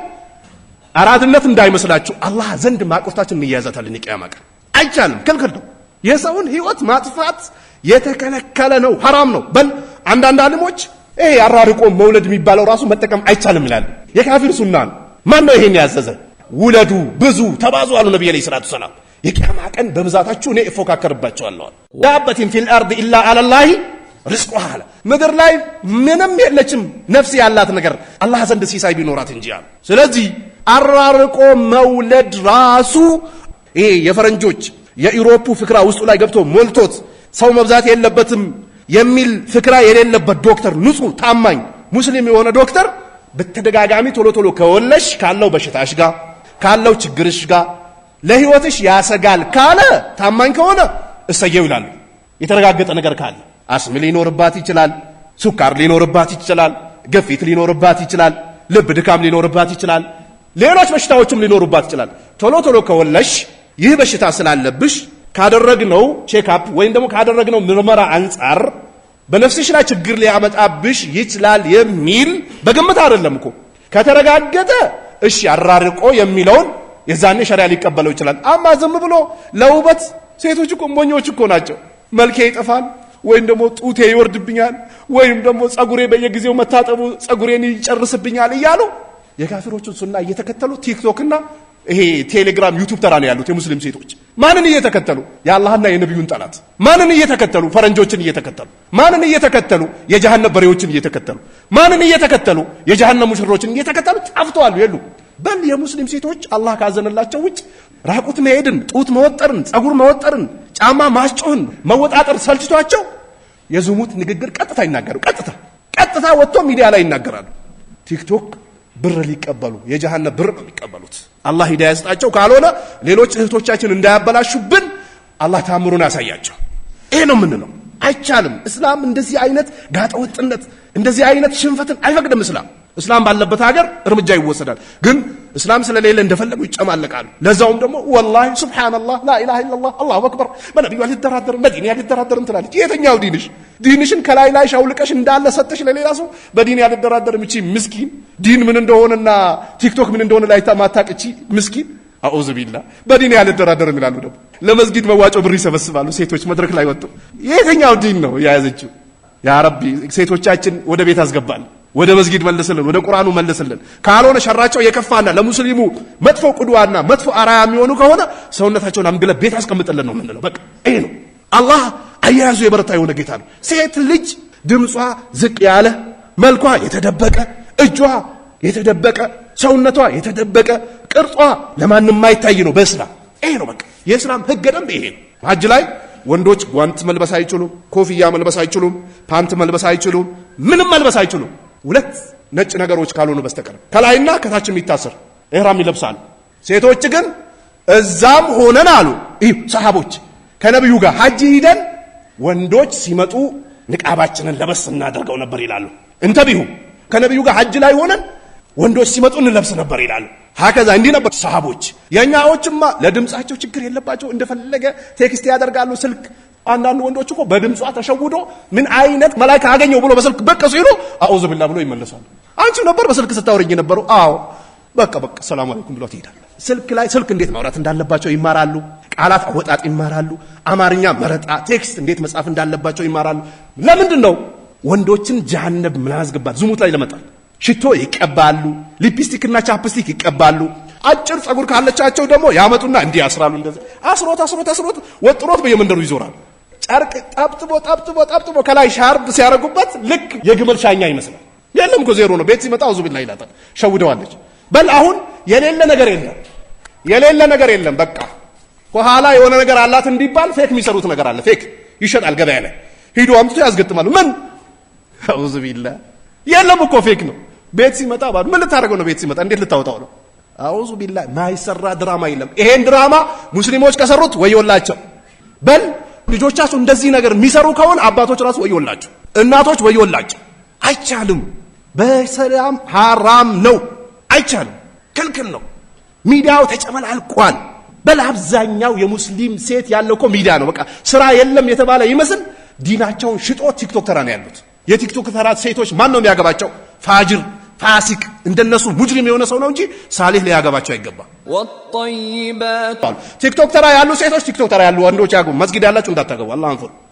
አራድነት እንዳይመስላችሁ። አላህ ዘንድ ማቆፍታችን እንያዛታለን። የቂያማ ቀን አይቻልም፣ ክልክል ነው። የሰውን ህይወት ማጥፋት የተከለከለ ነው፣ ሐራም ነው። በል አንዳንድ አሊሞች ይሄ አራርቆ መውለድ የሚባለው ራሱ መጠቀም አይቻልም ይላሉ። የካፊር ሱና ነው። ማን ነው ይሄን ያዘዘ? ውለዱ፣ ብዙ፣ ተባዙ አሉ ነብዩ አለይሂ ሰላቱ ሰላም። የቂያማ ቀን በብዛታችሁ እኔ እፎካከርባቸዋለሁ። ዳበቲን ፊል አርድ ኢላ አለላሂ ርዝቁሃ። ምድር ላይ ምንም የለችም ነፍስ ያላት ነገር አላህ ዘንድ ሲሳይ ቢኖራት እንጂ አሉ። ስለዚህ አራርቆ መውለድ ራሱ ይሄ የፈረንጆች የኢሮፑ ፍክራ ውስጡ ላይ ገብቶ ሞልቶት ሰው መብዛት የለበትም የሚል ፍክራ የሌለበት ዶክተር፣ ንጹህ ታማኝ ሙስሊም የሆነ ዶክተር በተደጋጋሚ ቶሎ ቶሎ ከወለሽ ካለው በሽታሽ ጋር ካለው ችግርሽ ጋር ለህይወትሽ ያሰጋል ካለ ታማኝ ከሆነ እሰየው ይላሉ። የተረጋገጠ ነገር ካለ አስም ሊኖርባት ይችላል፣ ሱካር ሊኖርባት ይችላል፣ ግፊት ሊኖርባት ይችላል፣ ልብ ድካም ሊኖርባት ይችላል፣ ሌሎች በሽታዎችም ሊኖርባት ይችላል። ቶሎ ቶሎ ከወለሽ ይህ በሽታ ስላለብሽ ካደረግነው ቼክአፕ ወይም ደግሞ ካደረግነው ምርመራ አንጻር በነፍስሽ ላይ ችግር ሊያመጣብሽ ይችላል የሚል በግምት አይደለም እኮ ከተረጋገጠ እሺ አራርቆ የሚለውን የዛኔ ሸሪዓ ሊቀበለው ይችላል። አማ ዝም ብሎ ለውበት ሴቶች እኮ ሞኞች እኮ ናቸው። መልኬ ይጠፋል ወይም ደግሞ ጡቴ ይወርድብኛል ወይም ደግሞ ጸጉሬ በየጊዜው መታጠቡ ጸጉሬን ይጨርስብኛል እያሉ የካፊሮቹን ሱና እየተከተሉ ቲክቶክና ይሄ ቴሌግራም ዩቲዩብ ተራ ነው ያሉት የሙስሊም ሴቶች። ማንን እየተከተሉ? የአላህና የነብዩን ጠላት። ማንን እየተከተሉ? ፈረንጆችን እየተከተሉ። ማንን እየተከተሉ? የጀሃነም በሬዎችን እየተከተሉ። ማንን እየተከተሉ? የጀሃነም ሙሽሮችን እየተከተሉ ጠፍተዋል የሉ። በል የሙስሊም ሴቶች አላህ ካዘነላቸው ውጭ ራቁት መሄድን፣ ጡት መወጠርን፣ ጸጉር መወጠርን፣ ጫማ ማስጮህን መወጣጠር ሰልችቷቸው የዝሙት ንግግር ቀጥታ ይናገሩ። ቀጥታ ወጥቶ ሚዲያ ላይ ይናገራሉ። ቲክቶክ ብር ሊቀበሉ የጀሃነም ብር ነው የሚቀበሉት። አላህ ሂዳያ ይስጣቸው። ካልሆነ ሌሎች እህቶቻችን እንዳያበላሹብን አላህ ታምሩን ያሳያቸው። ይሄ ነው የምንለው። አይቻልም። እስላም እንደዚህ አይነት ጋጠወጥነት እንደዚህ አይነት ሽንፈትን አይፈቅድም። እስላም ባለበት ሀገር እርምጃ ይወሰዳል። ግን እስላም ስለሌለ እንደፈለጉ ይጨማለቃሉ። ለዛውም ደግሞ ወላሂ ሱብሃንአላህ ላኢላሃ ኢላላህ አላሁ አክበር በነብዩ አልደራደርም በዲን አልደራደርም ትላለች። የትኛው ዲንሽን ከላይ ላይ ሻውልቀሽ እንዳለ ሰጥሽ ለሌላ ሰው በዲን አልደራደርም። እቺ ምስኪን ዲን ምን እንደሆነና ቲክቶክ ምን እንደሆነ ላይ ማታቅ እቺ ምስኪን አዑዙ ቢላህ በዲን አልደራደርም ይላሉ። ደግሞ ለመስጊድ መዋጮ ብር ይሰበስባሉ ሴቶች መድረክ ላይ ወጡ። የትኛው ዲን ነው የያዘችው? ያ ረቢ ሴቶቻችን ወደ ቤት አስገባል፣ ወደ መስጊድ መልስልን፣ ወደ ቁርአኑ መልስልን። ካልሆነ ሸራቸው የከፋና ለሙስሊሙ መጥፎ ቁድዋና መጥፎ አራያ የሚሆኑ ከሆነ ሰውነታቸውን አምግለ ቤት አስቀምጥልን ነው የምንለው። በቃ ይሄ ነው። አላህ አያያዙ የበረታ የሆነ ጌታ ነው። ሴት ልጅ ድምጿ ዝቅ ያለ፣ መልኳ የተደበቀ፣ እጇ የተደበቀ፣ ሰውነቷ የተደበቀ፣ ቅርጿ ለማንም የማይታይ ነው በእስላም። ይሄ ነው በቃ የእስላም ህገ ደንብ ይሄ ነው። ሐጅ ላይ ወንዶች ጓንት መልበስ አይችሉም፣ ኮፍያ መልበስ አይችሉም፣ ፓንት መልበስ አይችሉም፣ ምንም መልበስ አይችሉም። ሁለት ነጭ ነገሮች ካልሆኑ በስተቀር ከላይና ከታች የሚታሰር ኢህራም ይለብሳሉ። ሴቶች ግን እዛም ሆነን አሉ ሰሃቦች ከነብዩ ጋር ሐጅ ሂደን ወንዶች ሲመጡ ንቃባችንን ለበስ እናደርገው ነበር ይላሉ። እንተቢሁ ከነብዩ ጋር ሐጅ ላይ ሆነን ወንዶች ሲመጡ እንለብስ ነበር ይላሉ። ሀከዛ እንዲህ ነበር ሰሃቦች። የኛዎችማ ለድምጻቸው ችግር የለባቸው እንደፈለገ ቴክስት ያደርጋሉ። ስልክ አንዳንድ ወንዶች እኮ በድምጿ ተሸውዶ ምን አይነት መላእክት አገኘው ብሎ በስልክ በቃ ሲሉ አዑዙ ቢላህ ብሎ ይመለሳሉ። አንቺ ነበር በስልክ ስታወሪኝ ነበሩ። አዎ በቃ ሰላም አለይኩም ብሎ ትሄዳለህ። ስልክ እንዴት ማውራት እንዳለባቸው ይማራሉ። ቃላት አወጣጥ ይማራሉ። አማርኛ መረጣ ቴክስት እንዴት መጻፍ እንዳለባቸው ይማራሉ። ለምንድን ነው ወንዶችን ጀሃነም ማስገባት ዝሙት ላይ ለመጣል ሽቶ ይቀባሉ፣ ሊፕስቲክና ቻፕስቲክ ይቀባሉ። አጭር ጸጉር ካለቻቸው ደግሞ ያመጡና እንዲህ ያስራሉ። እንደዚህ አስሮት ወጥሮት በየመንደሩ ይዞራል። ጨርቅ ጠብጥቦ ከላይ ሻርብ ሲያረጉበት ልክ የግመል ሻኛ ይመስላል። የለም እኮ ዜሮ ነው። ቤት ሲመጣ አውዙ ቢላህ ይላታል። ሸውደዋለች። በል አሁን የሌለ ነገር የለም። በቃ ከኋላ የሆነ ነገር አላት እንዲባል ፌክ የሚሰሩት ነገር አለ። ፌክ ይሸጣል ገበያ ላይ ሂዱ አምጥቶ ያስገጥማሉ። ምን አውዙ ቢላህ የለም እኮ ፌክ ነው። ቤት ሲመጣ ባሉ ምን ልታደርገው ነው? ቤት ሲመጣ እንዴት ልታወጣው ነው? አውዙ ቢላህ ማይሰራ ድራማ የለም። ይሄን ድራማ ሙስሊሞች ከሰሩት ወዮላቸው። በል ልጆቻችሁ እንደዚህ ነገር የሚሰሩ ከሆነ አባቶች ራሱ ወዮላቸው፣ እናቶች ወዮላቸው። አይቻልም። በሰላም ሐራም ነው። አይቻልም፣ ክልክል ነው። ሚዲያው ተጨመላልቋል። በል አብዛኛው የሙስሊም ሴት ያለው እኮ ሚዲያ ነው። በቃ ስራ የለም የተባለ ይመስል ዲናቸውን ሽጦ ቲክቶክ ተራ ነው ያሉት። የቲክቶክ ተራ ሴቶች ማን ነው የሚያገባቸው? ፋጅር ፋሲክ እንደነሱ ሙጅሪም የሆነ ሰው ነው እንጂ ሳሊህ ሊያገባቸው አይገባም። ወጠይባት ቲክቶክ ተራ ያሉ ሴቶች ቲክቶክ ተራ ያሉ ወንዶች ያገቡ። መስጊድ ያላችሁ እንዳታገቡ።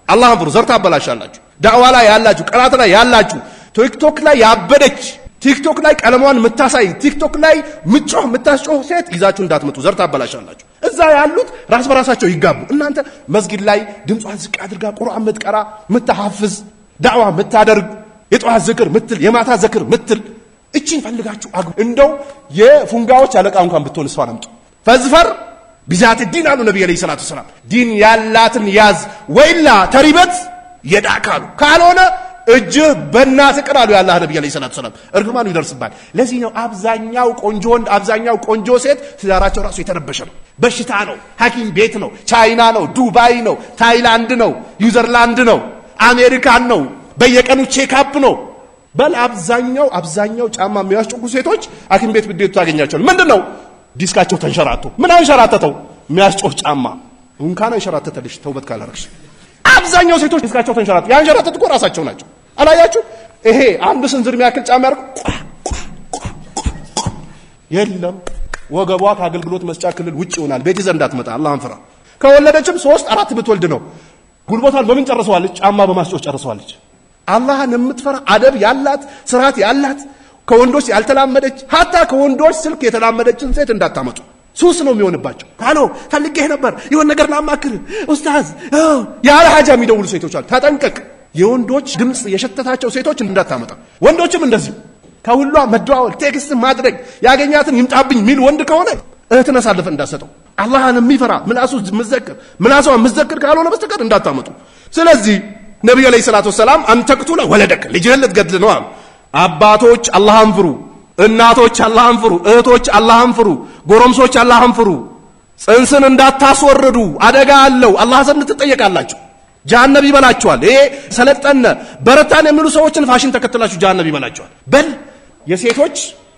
አላህን ፍሩ። ዘርታ አበላሻላችሁ። ዳዕዋ ላይ ያላችሁ፣ ቀራት ላይ ያላችሁ፣ ቲክቶክ ላይ ያበደች፣ ቲክቶክ ላይ ቀለሟን የምታሳይ፣ ቲክቶክ ላይ ምጮህ የምታስጮህ ሴት ይዛችሁ እንዳትመጡ። ዘርታ አበላሻላችሁ። እዛ ያሉት ራስ በራሳቸው ይጋቡ። እናንተ መስጊድ ላይ ድምጿን ዝቅ አድርጋ ቁርአን የምትቀራ የምትሐፍዝ፣ ዳዕዋ የምታደርግ፣ የጧት ዝክር ምትል፣ የማታ ዝክር ምትል እቺን ፈልጋችሁ አግቡ። እንደው የፉንጋዎች አለቃ እንኳን ብትሆን እሷን አምጡ። ፈዝፈር ቢዛት ዲን አሉ ነብዩ አለይሂ ሰላቱ ሰላም። ዲን ያላትን ያዝ ወይላ ተሪበት የዳካሉ ካልሆነ እጅህ በእናት ቅር አሉ ያላህ ነብዩ አለይሂ ሰላቱ ሰላም። እርግማኑ ይደርስባል። ለዚህ ነው አብዛኛው ቆንጆ ወንድ አብዛኛው ቆንጆ ሴት ትዳራቸው ራሱ የተረበሸ ነው። በሽታ ነው። ሐኪም ቤት ነው። ቻይና ነው። ዱባይ ነው። ታይላንድ ነው። ኒውዚላንድ ነው። አሜሪካን ነው። በየቀኑ ቼክአፕ ነው። በል አብዛኛው ጫማ የሚያስጨቁ ሴቶች ሐኪም ቤት ብትሄዱ ታገኛቸዋል። ምንድነው? ዲስካቸው ተንሸራቶ። ምን አንሸራተተው? የሚያስጨው ጫማ እንኳን አንሸራተተልሽ ተውበት ካላረክሽ። አብዛኛው ሴቶች ዲስካቸው ተንሸራቶ ያንሸራተቱ እኮ ራሳቸው ናቸው። አላያችሁ? ይሄ አንድ ስንዝር የሚያክል ጫማ ያርቁ የለም። ወገቧ ከአገልግሎት መስጫ ክልል ውጭ ይሆናል። ቤት ይዘህ እንዳትመጣ አላህን ፍራ። ከወለደችም 3-4 ብትወልድ ነው። ጉልበቷን በምን ጨርሰዋለች? ጫማ በማስጮህ ጨርሰዋለች። አላህን የምትፈራ አደብ ያላት ስርዓት ያላት ከወንዶች ያልተላመደች ሀታ ከወንዶች ስልክ የተላመደችን ሴት እንዳታመጡ። ሱስ ነው የሚሆንባቸው። ሃሎ ፈልጌህ ነበር የሆነ ነገር ላማክር ኡስታዝ ያለ ሀጃ የሚደውሉ ሴቶች አሉ። ተጠንቀቅ። የወንዶች ድምጽ የሸተታቸው ሴቶች እንዳታመጣ። ወንዶችም እንደዚህ ከሁሏ መደዋወል ቴክስት ማድረግ ያገኛትን ይምጣብኝ ሚል ወንድ ከሆነ እህትን አሳልፈ እንዳሰጠው። አላህን የሚፈራ ምላሷ ምዘክር ካልሆነ በስተቀር እንዳታመጡ። ስለዚህ ነብዩ አለይሂ ሰላቱ ሰላም አንተቅቱለ ወለደክ ልጅህን ልትገድል ነው አሉ። አባቶች አላህን ፍሩ፣ እናቶች አላህን ፍሩ፣ እህቶች አላህን ፍሩ፣ ጎረምሶች አላህን ፍሩ። ጽንስን እንዳታስወርዱ፣ አደጋ አለው። አላህ ዘንድ ትጠየቃላችሁ። ጀሃነም ይበላችኋል። ይሄ ሰለጠነ በረታን የሚሉ ሰዎችን ፋሽን ተከትላችሁ ጀሃነም ይበላችኋል። በል የሴቶች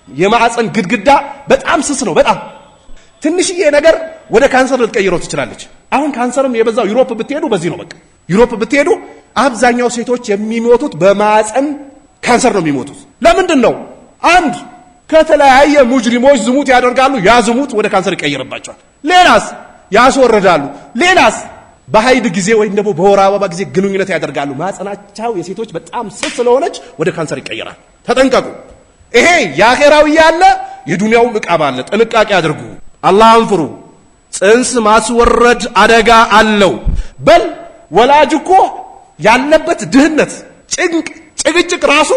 የማዕፀን ግድግዳ በጣም ስስ ነው። በጣም ትንሽዬ ነገር ወደ ካንሰር ልትቀይረው ትችላለች። አሁን ካንሰርም የበዛው ዩሮፕ ብትሄዱ በዚህ ነው። በቃ ዩሮፕ ብትሄዱ አብዛኛው ሴቶች የሚሞቱት በማዕፀን ካንሰር ነው የሚሞቱት። ለምንድን ነው? አንድ ከተለያየ ሙጅሪሞች ዝሙት ያደርጋሉ። ያ ዝሙት ወደ ካንሰር ይቀይርባቸዋል። ሌላስ ያስወርዳሉ። ሌላስ በሀይድ ጊዜ ወይም ደግሞ በወር አበባ ጊዜ ግንኙነት ያደርጋሉ። ማዕፀናቸው የሴቶች በጣም ስስ ስለሆነች ወደ ካንሰር ይቀይራል። ተጠንቀቁ። ይሄ የአኼራው ያለ የዱንያው ዕቃብ አለ። ጥንቃቄ አድርጉ። አላህን ፍሩ። ጽንስ ማስወረድ አደጋ አለው። በል ወላጅ እኮ ያለበት ድህነት፣ ጭቅጭቅ ራሱ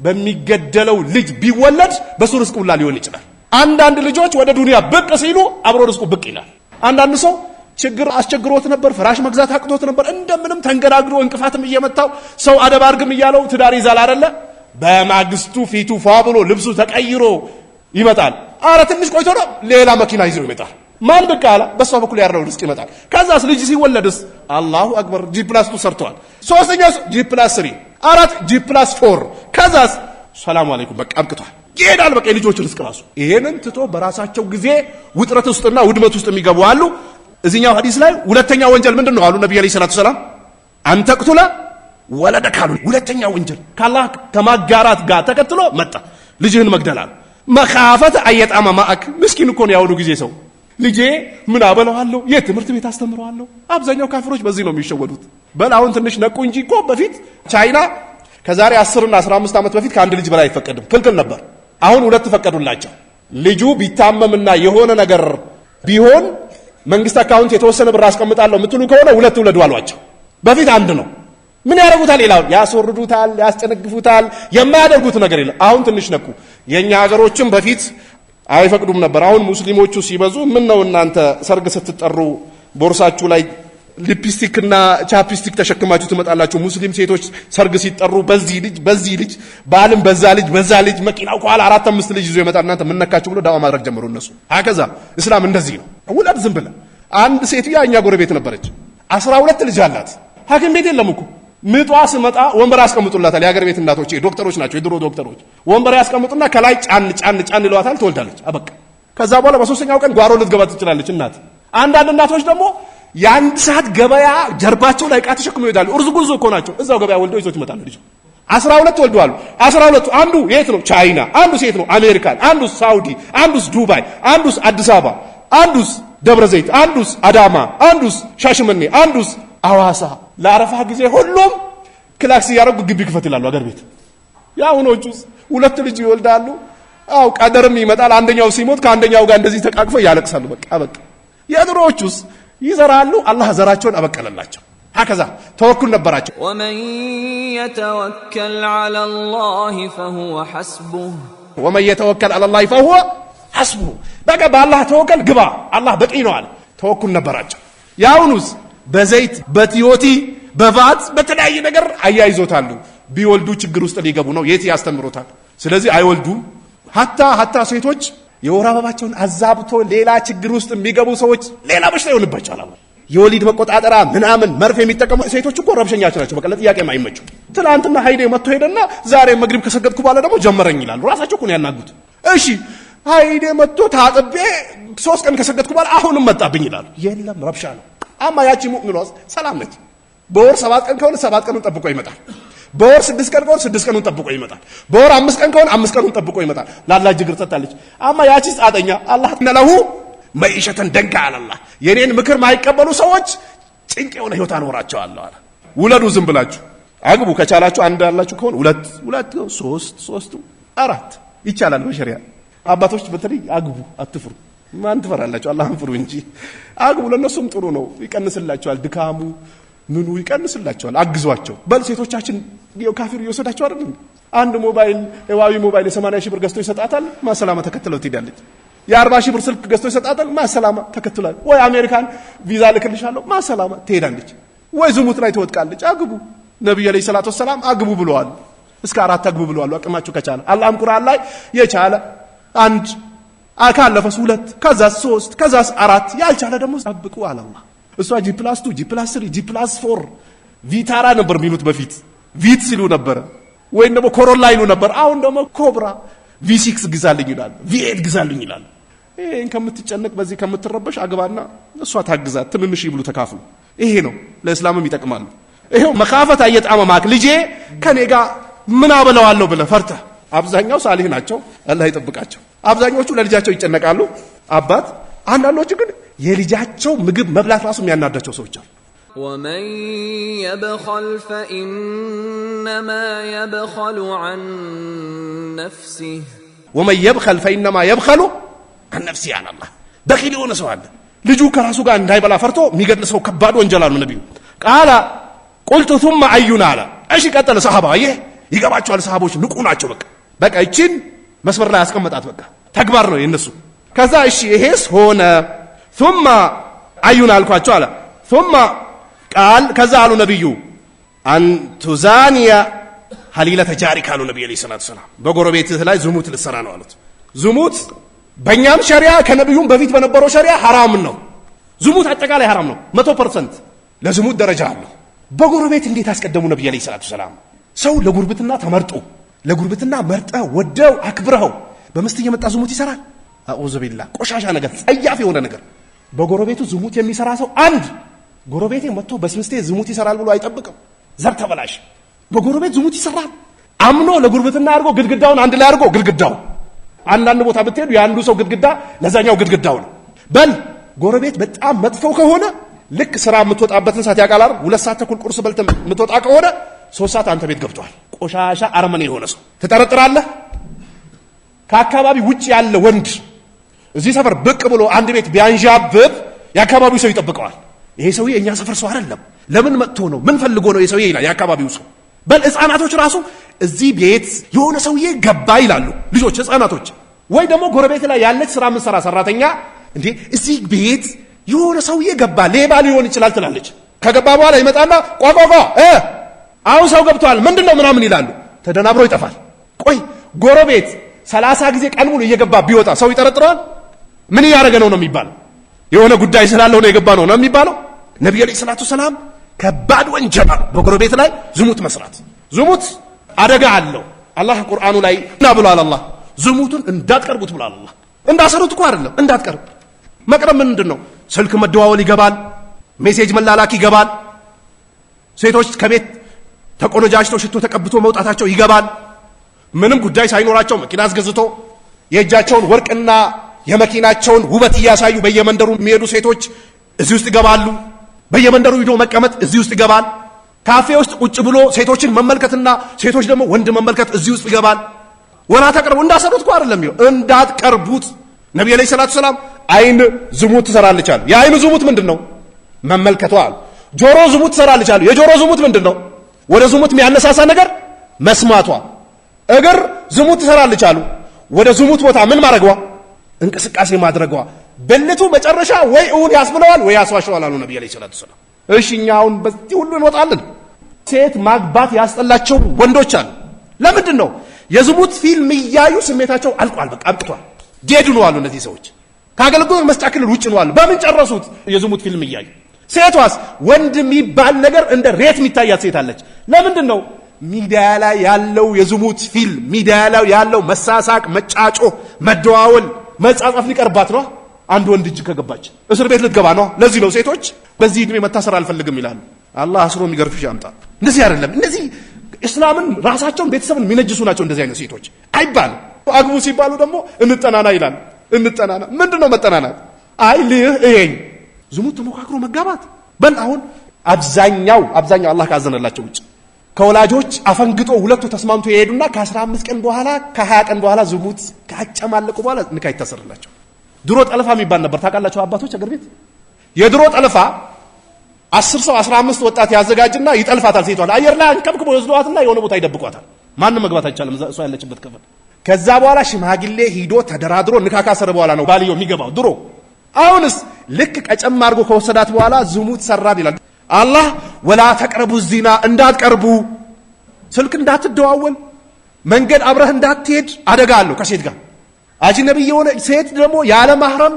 በሚገደለው ልጅ ቢወለድ በሱ ርስቁ ሁላ ሊሆን ይችላል። አንዳንድ ልጆች ወደ ዱንያ ብቅ ሲሉ አብሮ ርስቁ ብቅ ይላል። አንዳንድ ሰው ችግር አስቸግሮት ነበር፣ ፍራሽ መግዛት አቅቶት ነበር። እንደምንም ተንገዳግዶ እንቅፋትም እየመታው ሰው አደብ አድርግም እያለው ትዳር ይዛል አይደለ? በማግስቱ ፊቱ ፏ ብሎ ልብሱ ተቀይሮ ይመጣል። አረ ትንሽ ቆይቶ ነው ሌላ መኪና ይዞ ይመጣል። ማን ብቅ አለ? በሷ በኩል ያለው ርስቅ ይመጣል። ከዛስ ልጅ ሲወለድስ አላሁ አክበር G+2 ሰርቷል። ሶስተኛው G+3፣ 4 G+4። ከዛስ ሰላም አለይኩም በቃ አብቅቷል። ይሄዳል በቃ የልጆቹ ርስቅ ራሱ ይሄንን ትቶ በራሳቸው ጊዜ ውጥረት ውስጥና ውድመት ውስጥ የሚገቡ አሉ። እዚህኛው ሐዲስ ላይ ሁለተኛ ወንጀል ምንድነው አሉ ነብዩ አለይሂ ሰላቱ ሰላም አንተቅቱላ ወለደካ አሉ። ሁለተኛ ወንጀል ከአላህ ከማጋራት ጋር ተከትሎ መጣ ልጅህን መግደላል። መኻፈተ አየጣማ ማአክ ምስኪን እኮ ነው ያውዱ ጊዜ ሰው ልጄ ምን አበላዋለሁ የትምህርት ቤት አስተምረዋለሁ። አብዛኛው ካፊሮች በዚህ ነው የሚሸወዱት። በል አሁን ትንሽ ነቁ እንጂ እኮ በፊት ቻይና ከዛሬ 10 እና 15 ዓመት በፊት ከአንድ ልጅ በላይ አይፈቀድም ክልክል ነበር። አሁን ሁለት ፈቀዱላቸው። ልጁ ቢታመምና የሆነ ነገር ቢሆን መንግስት አካውንት የተወሰነ ብር አስቀምጣለሁ የምትሉ ከሆነ ሁለት ውለዱ አሏቸው። በፊት አንድ ነው። ምን ያደርጉታል? ይላል ያስወርዱታል፣ ያስጨነግፉታል፣ የማያደርጉት ነገር የለም። አሁን ትንሽ ነቁ። የኛ ሀገሮችም በፊት አይፈቅዱም ነበር። አሁን ሙስሊሞቹ ሲበዙ ምን ነው እናንተ ሰርግ ስትጠሩ ቦርሳችሁ ላይ ሊፕስቲክና ቻፕስቲክ ተሸክማችሁ ትመጣላችሁ። ሙስሊም ሴቶች ሰርግ ሲጠሩ በዚህ ልጅ ባልም በዛ ልጅ መኪናው ከኋላ 4-5 ልጅ ይዞ ይመጣል። እናንተ ምን ነካችሁ ብሎ ዳዋ ማድረግ ጀመሩ እነሱ። አከዛ እስላም እንደዚህ ነው። ውለድ ዝም ብለህ አንድ ሴትያ እኛ ጎረቤት ነበረች 12 ልጅ አላት። ሐኪም ቤት የለም እኮ ምጧ ስመጣ ወንበር ያስቀምጡላታል። የሀገር ቤት እናቶች ዶክተሮች ናቸው፣ የድሮ ዶክተሮች ወንበር ያስቀምጡና ከላይ ጫን ይሏታል። ትወልዳለች። አበቃ። ከዛ በኋላ በሶስተኛው ቀን ጓሮ ልትገባ ትችላለች እናት። አንዳንድ እናቶች ደግሞ የአንድ ሰዓት ገበያ ጀርባቸው ላይ ዕቃ ተሸክመው ይሄዳሉ። እርጉዝ እኮ ናቸው። እዛው ገበያ ወልደው ይዞት ይመጣሉ። ልጅ 12 ወልደዋል። 12ቱ አንዱ የት ነው? ቻይና። አንዱ ሴት ነው አሜሪካን፣ አንዱስ ሳውዲ፣ አንዱስ ዱባይ፣ አንዱስ አዲስ አበባ፣ አንዱስ ደብረ ዘይት፣ አንዱስ አዳማ፣ አንዱስ ሻሽመኔ፣ አንዱስ አዋሳ። ለአረፋ ጊዜ ሁሉም ክላክስ ያረጉ ግቢ ክፈት ይላሉ አገር ቤት። ያውኖቹስ ሁለት ልጅ ይወልዳሉ። አው ቀደርም ይመጣል። አንደኛው ሲሞት ከአንደኛው ጋር እንደዚህ ተቃቅፈው ያለቅሳሉ። በቃ የድሮዎቹስ ይዘራሉ። አላህ ዘራቸውን አበቀለላቸው። هكذا توكل ነበራቸው። ومن يتوكل على الله فهو حسبه ومن يتوكل على الله فهو حسبه በቃ በአላህ ተወከል ግባ አላህ በቂ ነው አለ። ተወኩል ነበራቸው። ያውኑስ በዘይት በቲዮቲ በቫት በተለያየ ነገር አያይዞታሉ። ቢወልዱ ችግር ውስጥ ሊገቡ ነው። የት ያስተምሩታል። ስለዚህ አይወልዱም። ሀታ ሴቶች የወር አበባቸውን አዛብቶ ሌላ ችግር ውስጥ የሚገቡ ሰዎች ሌላ በሽታ ይሆንባቸዋል። የወሊድ መቆጣጠራ ምናምን መርፌ የሚጠቀሙ ሴቶች እኮ ረብሸኛቸው ናቸው። በቃ ለጥያቄ የማይመቹ ትናንትና ሃይዴ መጥቶ ሄደና ዛሬ መግሪብ ከሰገድኩ በኋላ ደግሞ ጀመረኝ ይላሉ። ራሳቸው እኮ ነው ያናጉት። እሺ ሃይዴ መጥቶ ታጥቤ 3 ቀን ከሰገድኩ በኋላ አሁንም መጣብኝ ይላሉ። የለም ረብሻ ነው። አማ ያቺ ሙእሚኗስ ሰላም ነች። በወር 7 ቀን ከሆነ 7 ቀኑን ጠብቆ ይመጣል። በወር 6 ቀን ከሆነ 6 ቀኑን ጠብቆ ይመጣል። በወር 5 ቀን ከሆነ 5 ቀኑን ጠብቆ ይመጣል። ላላህ ጅግር ተጣለች። አማ ያቺ ጻጠኛ አላህ ነለሁ መይሸተን ደንጋ አላህ የኔን ምክር ማይቀበሉ ሰዎች ጭንቅ የሆነ ህይወት አኖራቸዋለሁ አለ። ውለዱ ዝም ብላችሁ አግቡ። ከቻላችሁ አንድ ያላችሁ ከሆነ ሁለት 3 4 ይቻላል በሸሪዓ። አባቶች በተለይ አግቡ፣ አትፍሩ። ማን ትፈራላችሁ? አላህን ፍሩ እንጂ አግቡ። ለነሱም ጥሩ ነው፣ ይቀንስላቸዋል። ድካሙ ምኑ ይቀንስላቸዋል። አግዟቸው። በል ሴቶቻችን ካፊር ይወሰዳቸው አይደል? አንድ ሞባይል ህዋዊ ሞባይል የ80 ሺህ ብር ገዝቶ ይሰጣታል። ማሰላማ ተከትለው ትሄዳለች። የ40 ሺህ ብር ስልክ ገዝቶ ይሰጣታል። ማሰላማ ተከትሏል። ወይ አሜሪካን ቪዛ ልክልሻለሁ ማሰላማ ትሄዳለች። ወይ ዝሙት ላይ ትወድቃለች። አግቡ። ነብዩ አለይሂ ሰላቱ ወሰላም አግቡ ብለዋል። እስከ 4 አግቡ ብለዋል። አቅማችሁ ከቻለ አላህም ቁርአን ላይ የቻለ አንድ ካለፈስ 2 ከዛስ 3 ከዛስ 4 ያልቻለ ደግሞ ጠብቁ አለ አላህ። እሷ G+2 G+3 G+4 ቪታራ ነበር የሚሉት በፊት ቪት ሲሉ ነበር፣ ወይም ደግሞ ኮሮላ ይሉ ነበር። አሁን ደግሞ ኮብራ V6 ግዛልኝ ይላል፣ V8 ግዛልኝ ይላል። ይሄን ከምትጨነቅ በዚህ ከምትረበሽ አግባና እሷ ታግዛት። ትንንሽ ይብሉ ተካፍሉ። ይሄ ነው ለእስላምም ይጠቅማሉ። ይሄው መካፈት አየጣማ ማክ ልጄ ከኔ ጋር ምን አበላዋለሁ ብለህ ፈርተህ። አብዛኛው ሳሊህ ናቸው፣ አላህ ይጠብቃቸው። አብዛኞቹ ለልጃቸው ይጨነቃሉ አባት። አንዳንዶቹ ግን የልጃቸው ምግብ መብላት ራሱ የሚያናዳቸው ሰዎች አሉ። ومن يبخل فإنما يبخل عن نفسه ومن يبخل فإنما يبخل عن نفسه على الله በኺል የሆነ ሰው አለ። ልጁ ከራሱ ጋር እንዳይበላ ፈርቶ የሚገድል ሰው ከባድ ወንጀል አሉ ነብዩ። ቃላ ቁልቱ ثم አዩና አለ። እሺ ቀጠለ። ሰሃባ ይገባቸዋል። ሰሃቦች ንቁ ናቸው። በቃ እቺን መስመር ላይ ያስቀመጣት በቃ ተግባር ነው የነሱ። ከዛ እሺ ይሄስ ሆነ ثم አዩና አልኳቸው አለ። ثم ቃል ከዛ አሉ ነብዩ አንቱዛኒያ ሐሊለተ ጃሪካ አሉ ነብዩ አለይሂ ሰላቱ ሰላም። በጎረቤትህ ላይ ዝሙት ልትሰራ ነው አሉት። ዝሙት በእኛም ሸሪዓ ከነብዩም በፊት በነበረው ሸሪዓ ሐራም ነው። ዝሙት አጠቃላይ ሐራም ነው 100%። ለዝሙት ደረጃ አለው። በጎረቤት እንዴት አስቀደሙ ነብዩ አለይሂ ሰላቱ ሰላም። ሰው ለጉርብትና ተመርጦ ለጉርብትና መርጠህ ወደው አክብረው በመስት እየመጣ ዝሙት ይሰራል። አዑዙ ቢላህ ቆሻሻ ነገር ጸያፍ የሆነ ነገር። በጎረቤቱ ዝሙት የሚሰራ ሰው አንድ ጎረቤቴ መጥቶ በስምስቴ ዝሙት ይሰራል ብሎ አይጠብቅም። ዘር ተበላሽ። በጎረቤት ዝሙት ይሰራል አምኖ ለጉርብትና አድርጎ ግድግዳውን አንድ ላይ አድርጎ ግድግዳው አንዳንድ ቦታ ብትሄዱ የአንዱ ሰው ግድግዳ ለዛኛው ግድግዳው ነው። በል ጎረቤት በጣም መጥፎ ከሆነ ልክ ስራ የምትወጣበትን ሰዓት ያቃላል። 2 ሰዓት ተኩል ቁርስ በልተህ የምትወጣ ከሆነ 3 ሰዓት አንተ ቤት ገብቷል። ቆሻሻ አረመኔ የሆነ ሰው ትጠረጥራለህ። ከአካባቢ ውጭ ያለ ወንድ እዚህ ሰፈር ብቅ ብሎ አንድ ቤት ቢያንዣብብ የአካባቢው ሰው ይጠብቀዋል። ይሄ ሰውዬ እኛ ሰፈር ሰው አይደለም፣ ለምን መጥቶ ነው ምን ፈልጎ ነው የሰውዬ ይላል የአካባቢው ሰው። በል ህፃናቶች ራሱ እዚህ ቤት የሆነ ሰውዬ ገባ ይላሉ ልጆች ህፃናቶች። ወይ ደግሞ ጎረቤት ላይ ያለች ስራ የምትሰራ ሰራተኛ እንዴ እዚህ ቤት የሆነ ሰውዬ ገባ ሌባ ሊሆን ይችላል ትላለች። ከገባ በኋላ ይመጣና ቋቋቋ አሁን ሰው ገብቷል ምንድነው ምናምን ይላሉ። ተደናብሮ ይጠፋል። ቆይ ጎረቤት 30 ጊዜ ቀን ሙሉ እየገባ ቢወጣ ሰው ይጠረጥራል? ምን ያደረገ ነው የሚባለው? የሆነ ጉዳይ ስላለው ነው የገባ ነው የሚባለው? ነብዩ አለይሂ ሰላቱ ሰላም ከባድ ወንጀል በጎረቤት ላይ ዝሙት መስራት። ዝሙት አደጋ አለው። አላህ ቁርአኑ ላይ እና ብሏል። አላህ ዝሙቱን እንዳትቀርቡት ብሏል። አላህ እንዳሰሩት እኮ አይደለም እንዳትቀርቡ። መቅረብ ምንድነው? ስልክ መደዋወል ይገባል፣ ሜሴጅ መላላክ ይገባል። ሴቶች ከቤት ተቆነጃጅተው ሽቶ ተቀብቶ መውጣታቸው ይገባል። ምንም ጉዳይ ሳይኖራቸው መኪና አስገዝቶ የእጃቸውን ወርቅና የመኪናቸውን ውበት እያሳዩ በየመንደሩ የሚሄዱ ሴቶች እዚህ ውስጥ ይገባሉ። በየመንደሩ ሂዶ መቀመጥ እዚህ ውስጥ ይገባል። ካፌ ውስጥ ቁጭ ብሎ ሴቶችን መመልከትና ሴቶች ደግሞ ወንድ መመልከት እዚህ ውስጥ ይገባል። ወላ ተቀርቡ እንዳሰሩት እኮ አይደለም ይኸው እንዳትቀርቡት። ነብዩ አለይሂ ሰላቱ ሰላም አይን ዝሙት ትሰራለች አሉ። የአይኑ ዝሙት ምንድነው? መመልከቷ አሉ። ጆሮ ዝሙት ትሰራለች አሉ። የጆሮ ዝሙት ምንድነው? ወደ ዝሙት የሚያነሳሳ ነገር መስማቷ። እግር ዝሙት ትሰራለች አሉ። ወደ ዝሙት ቦታ ምን ማድረግዋ? እንቅስቃሴ ማድረጓ። በልቱ መጨረሻ ወይ እውን ያስብለዋል ወይ ያስዋሸዋል አሉ ነብዩ አለይሂ ሰላቱ ሰላም። እሺ እኛ አሁን በዚህ ሁሉ እንወጣለን። ሴት ማግባት ያስጠላቸው ወንዶች አሉ። ለምንድን ነው? የዝሙት ፊልም እያዩ ስሜታቸው አልቋል፣ በቃ አብቅቷል። ዴድ ነው አሉ እነዚህ ሰዎች። ከአገልግሎት መስጫ ክልል ውጭ ነው አሉ። በምን ጨረሱት? የዝሙት ፊልም እያዩ። ሴቷስ ወንድ የሚባል ነገር እንደ ሬት የሚታያት ሴት አለች። ለምንድን ነው? ሚዲያ ላይ ያለው የዝሙት ፊልም፣ ሚዲያ ላይ ያለው መሳሳቅ፣ መጫጮ፣ መደዋወል፣ መጻጻፍ ሊቀርባት ነው። አንድ ወንድ እጅ ከገባች እስር ቤት ልትገባ ነው። ለዚህ ነው ሴቶች በዚህ እድሜ መታሰር አልፈልግም ይላሉ። አላህ አስሮ የሚገርፍሽ ያምጣ። እንደዚህ አይደለም። እነዚህ እስላምን ራሳቸውን ቤተሰብን የሚነጅሱ ናቸው። እንደዚህ አይነት ሴቶች አይባል። አግቡ ሲባሉ ደግሞ እንጠናና ይላል። እንጠናና ምንድነው መጠናናት? አይ ልህ እየኝ ዝሙት ተሞካክሮ መጋባት። በል አሁን አብዛኛው አላህ ካዘነላቸው ውጭ ከወላጆች አፈንግጦ ሁለቱ ተስማምቶ ይሄዱና ከ15 ቀን በኋላ ከ20 ቀን በኋላ ዝሙት ካጨማለቁ በኋላ ንካ ይታሰርላቸው። ድሮ ጠለፋ የሚባል ነበር ታውቃላችሁ አባቶች አገር ቤት። የድሮ ጠለፋ 10 ሰው 15 ወጣት ያዘጋጅና ይጠልፋታል። ሴቷን አየር ላይ አንቀብቅቦ ይወስዷትና የሆነ ቦታ ይደብቋታል። ማንም መግባት አይቻልም እሷ ያለችበት ክፍል። ከዛ በኋላ ሽማግሌ ሂዶ ተደራድሮ ንካ ካሰረ በኋላ ነው ባልየው የሚገባው ድሮ። አሁንስ ልክ ቀጨም አድርጎ ከወሰዳት በኋላ ዝሙት ሰራን ይላል አላህ። ወላ ተቅረቡ ዚና እንዳትቀርቡ፣ ስልክ እንዳትደዋወል፣ መንገድ አብረህ እንዳትሄድ አደጋ አለው ከሴት ጋር። አጅነቢ የሆነ ሴት ደግሞ ያለ ማህረም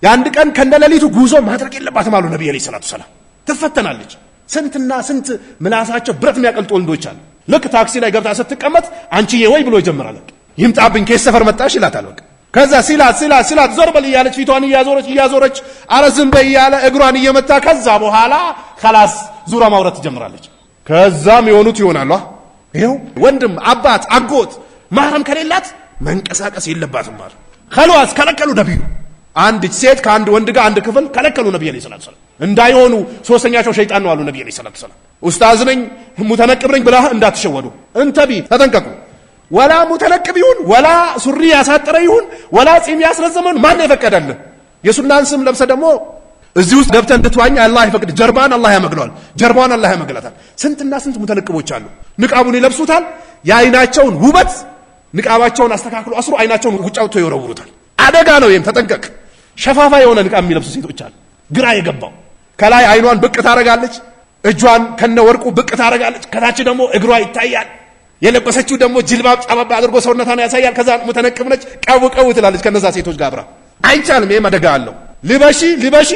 የአንድ ቀን ከነሌሊቱ ጉዞ ማድረግ የለባትም አሉ ነብዩ አለይሂ ሰላቱ ሰላም። ትፈተናለች። ስንትና ስንት ምላሳቸው ብረት የሚያቀልጡ ወንዶች አሉ። ልክ ታክሲ ላይ ገብታ ስትቀመጥ አንቺዬ ወይ ብሎ ይጀምራል። ይምጣብኝ ከየት ሰፈር መጣሽ ይላታል። በቃ ከዛ ሲላት ዞር በል እያለች ፊቷን እያዞረች አረ ዝም በይ እያለ እግሯን እየመታ ከዛ በኋላ خلاص ዙራ ማውራት ትጀምራለች። ከዛም የሆኑት ይሆናሉ። ይሄው ወንድም አባት አጎት ማህረም ከሌላት መንቀሳቀስ የለባትም ማለት خلاص ከለከሉ ነብዩ። አንድ ሴት ከአንድ ወንድ ጋር አንድ ክፍል ከለከሉ ነብዩ አለይሂ ሰላቱ ሰላም። እንዳይሆኑ ሶስተኛቸው ሸይጣን ነው አሉ ነብዩ አለይሂ ሰላቱ ሰላም። ኡስታዝ ነኝ ሙተነቅብ ነኝ ብለህ እንዳትሸወዱ እንተቢ ተጠንቀቁ። ወላ ሙተነቅብ ይሁን ወላ ሱሪ ያሳጠረ ይሁን ወላ ጺም ያስረዘመን ማን የፈቀደልህ? የሱናን ስም ለብሰ ደግሞ እዚህ ውስጥ ገብተህ እንድትዋኝ አላህ ይፈቅድ። ጀርባን አላህ ያመግለዋል፣ ጀርባን አላህ ያመግላታል። ስንትና ስንት ሙተነቅቦች አሉ። ንቃቡን ይለብሱታል። የአይናቸውን ውበት ንቃባቸውን አስተካክሎ አስሩ አይናቸውን ውጭ አውጥተው ይወረውሩታል። አደጋ ነው። ይሄም ተጠንቀቅ። ሸፋፋ የሆነ ንቃብ የሚለብሱ ሴቶች አሉ። ግራ የገባው ከላይ አይኗን ብቅ ታረጋለች፣ እጇን ከነወርቁ ብቅ ታረጋለች፣ ከታች ደግሞ እግሯ ይታያል። የለበሰችው ደግሞ ጅልባብ ጫባባ አድርጎ ሰውነቷን ያሳያል። ከዛ ሙተነቅብ ነች፣ ቀው ትላለች ከነዛ ሴቶች ጋር አብራ። አይቻልም። ይሄ አደጋ አለው። ልበሺ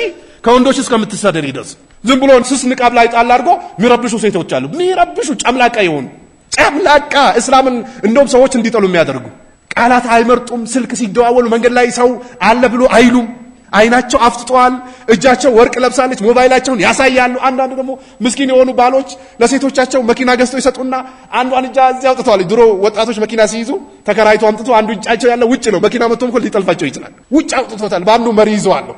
ከወንዶች እስከምትሰደድ ይደርስ። ዝም ብሎ ስስ ንቃብ ላይ ጣል አድርጎ የሚረብሹ ሴቶች አሉ። የሚረብሹ ጨምላቃ የሆኑ ጨምላቃ እስላምን እንደውም ሰዎች እንዲጠሉ የሚያደርጉ ቃላት አይመርጡም። ስልክ ሲደዋወሉ መንገድ ላይ ሰው አለ ብሎ አይሉም። አይናቸው አፍጥጧል። እጃቸው ወርቅ ለብሳለች። ሞባይላቸውን ያሳያሉ። አንዳንድ ደግሞ ምስኪን የሆኑ ባሎች ለሴቶቻቸው መኪና ገዝተው ይሰጡና አንዷን እጃ እዚህ አውጥተዋል። ድሮ ወጣቶች መኪና ሲይዙ ተከራይቶ አምጥቶ አንዱ እጃቸው ያለ ውጭ ነው። መኪና መጥቶም እኮ ሊጠልፋቸው ይችላል። ውጭ አውጥቶታል። በአንዱ መሪ ይዘዋል።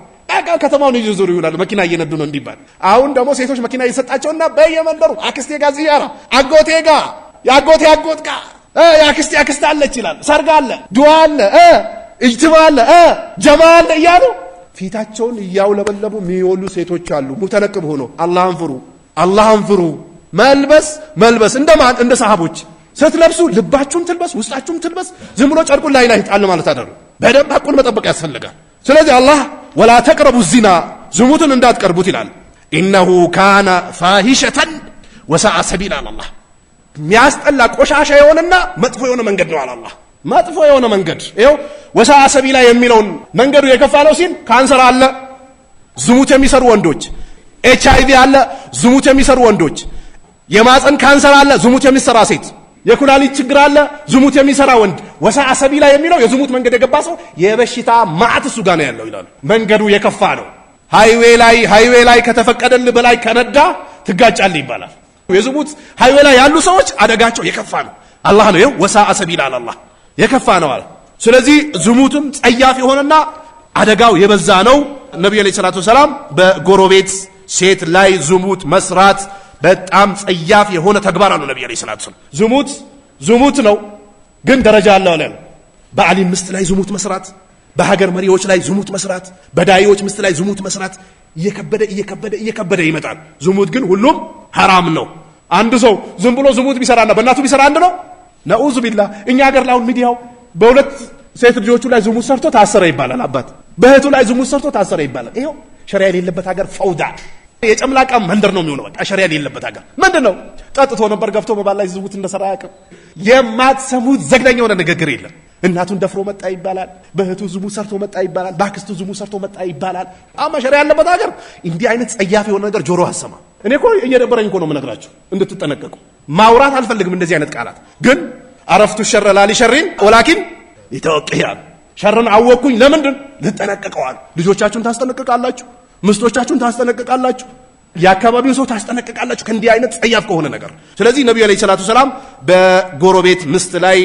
ከተማውን ይዞሩ ይውላል። መኪና እየነዱ ነው እንዲባል። አሁን ደግሞ ሴቶች መኪና እየሰጣቸውና በየመንደሩ አክስቴ ጋር ዚያራ፣ አጎቴ ጋር፣ የአጎቴ አጎት ጋር፣ የአክስቴ አክስት አለች ይላል። ሰርግ አለ፣ ዱዓ አለ፣ እጅትማ አለ፣ ጀማ አለ እያሉ ፊታቸውን እያውለበለቡ የሚወሉ ሴቶች አሉ። ሙተነቅብ ሆኖ አላህን ፍሩ፣ አላህን ፍሩ። መልበስ እንደማን እንደ ሰሃቦች ስትለብሱ ልባችሁም ትልበስ፣ ውስጣችሁም ትልበስ። ዝም ብሎ ጨርቁን ላይ ጣል ማለት አይደለም። በደንብ ሐቁን መጠበቅ ያስፈልጋል። ስለዚህ አላህ ወላ ተቅረቡ ዚና ዝሙትን እንዳትቀርቡት ይላል። ኢነሁ ካነ ፋሂሸተን ወሰአ ሰቢላ አላህ የሚያስጠላ ቆሻሻ የሆነና መጥፎ የሆነ መንገድ ነው አላህ። መጥፎ የሆነ መንገድ ይኸው ወሰአ ሰቢላ የሚለውን መንገዱ የከፋ ነው ሲል ካንሰር አለ፣ ዝሙት የሚሰሩ ወንዶች፣ HIV አለ፣ ዝሙት የሚሰሩ ወንዶች፣ የማፀን ካንሰር አለ፣ ዝሙት የሚሰራ ሴት፣ የኩላሊት ችግር አለ፣ ዝሙት የሚሰራ ወንድ። ወሰአ ሰቢላ የሚለው የዝሙት መንገድ የገባ ሰው የበሽታ ማዕት እሱ ጋር ነው ያለው ይላሉ። መንገዱ የከፋ ነው። ሃይዌ ላይ ከተፈቀደልህ በላይ ከነዳ ትጋጫለህ ይባላል። የዝሙት ሃይዌ ላይ ያሉ ሰዎች አደጋቸው የከፋ ነው። አላህ ነው ይኸው ወሰአ ሰቢላ አላህ የከፋ ነው አለ። ስለዚህ ዝሙትም ጸያፍ የሆነና አደጋው የበዛ ነው። ነብዩ አለይሂ ሰላቱ ሰላም በጎረቤት ሴት ላይ ዝሙት መስራት በጣም ጸያፍ የሆነ ተግባር ነው። ነብዩ አለይሂ ሰላቱ ሰላም ዝሙት ነው ግን ደረጃ አለው አለ። በአሊም ምስት ላይ ዝሙት መስራት፣ በሀገር መሪዎች ላይ ዝሙት መስራት፣ በዳይዎች ምስት ላይ ዝሙት መስራት እየከበደ ይመጣል። ዝሙት ግን ሁሉም ሐራም ነው። አንድ ሰው ዝም ብሎ ዝሙት ቢሰራና በእናቱ ቢሰራ አንድ ነው። ነኡዙ ቢላህ እኛ ሀገር ላይ አሁን ሚዲያው በሁለት ሴት ልጆቹ ላይ ዝሙት ሰርቶ ታሰረ ይባላል። አባት በእህቱ ላይ ዝሙት ሰርቶ ታሰረ ይባላል። ይሄው ሸሪዓ የሌለበት ሀገር ፈውዳ የጨምላቃ መንደር ነው የሚሆነው። በቃ ሸሪዓ የሌለበት ሀገር ምንድነው? ጠጥቶ ነበር ገፍቶ በባል ላይ ዝሙት እንደሰራ ያውቅም። የማትሰሙት ዘግናኝ የሆነ ንግግር የለም። እናቱን ደፍሮ መጣ ይባላል። በእህቱ ዝሙት ሰርቶ መጣ ይባላል። በአክስቱ ዝሙት ሰርቶ መጣ ይባላል። አማ ሸሪዓ ያለበት ሀገር እንዲህ አይነት ጸያፍ የሆነ ነገር ጆሮ አሰማ። እኔ እኮ እየደበረኝ እኮ ነው የምነግራችሁ እንድትጠነቀቁ። ማውራት አልፈልግም እንደዚህ አይነት ቃላት ግን አረፍቱ ሸረ ላሊ ሸሪን ወላኪን ይተወቅያል። ሸርን አወቅኩኝ ለምንድን ልጠነቀቀዋል። ልጆቻችሁን ታስጠነቅቃላችሁ፣ ምስቶቻችሁን ታስጠነቅቃላችሁ፣ የአካባቢውን ሰው ታስጠነቅቃላችሁ ከእንዲህ አይነት ጸያፍ ከሆነ ነገር። ስለዚህ ነብዩ አለይሂ ሰላቱ ሰላም በጎረቤት ምስት ላይ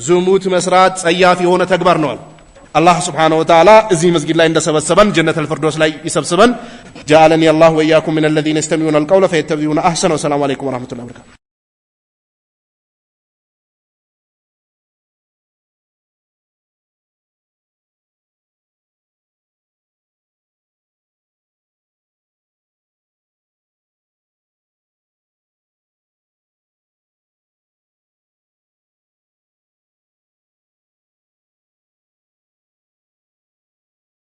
ዝሙት መስራት ጸያፍ የሆነ ተግባር ነዋል። አላህ ሱብሓነሁ ወተዓላ እዚህ መስጊድ ላይ እንደሰበሰበን ጀነተል ፊርደውስ ላይ ይሰብስበን። ጀዐለኒ አላሁ ወኢያኩም ሚነል ለዚነ የስተሚዑነ አልቀውለ ፈየተቢዑነ አሕሰነሁ። ሰላሙ አለይኩም ወራህመቱላሂ ወበረካቱሁ።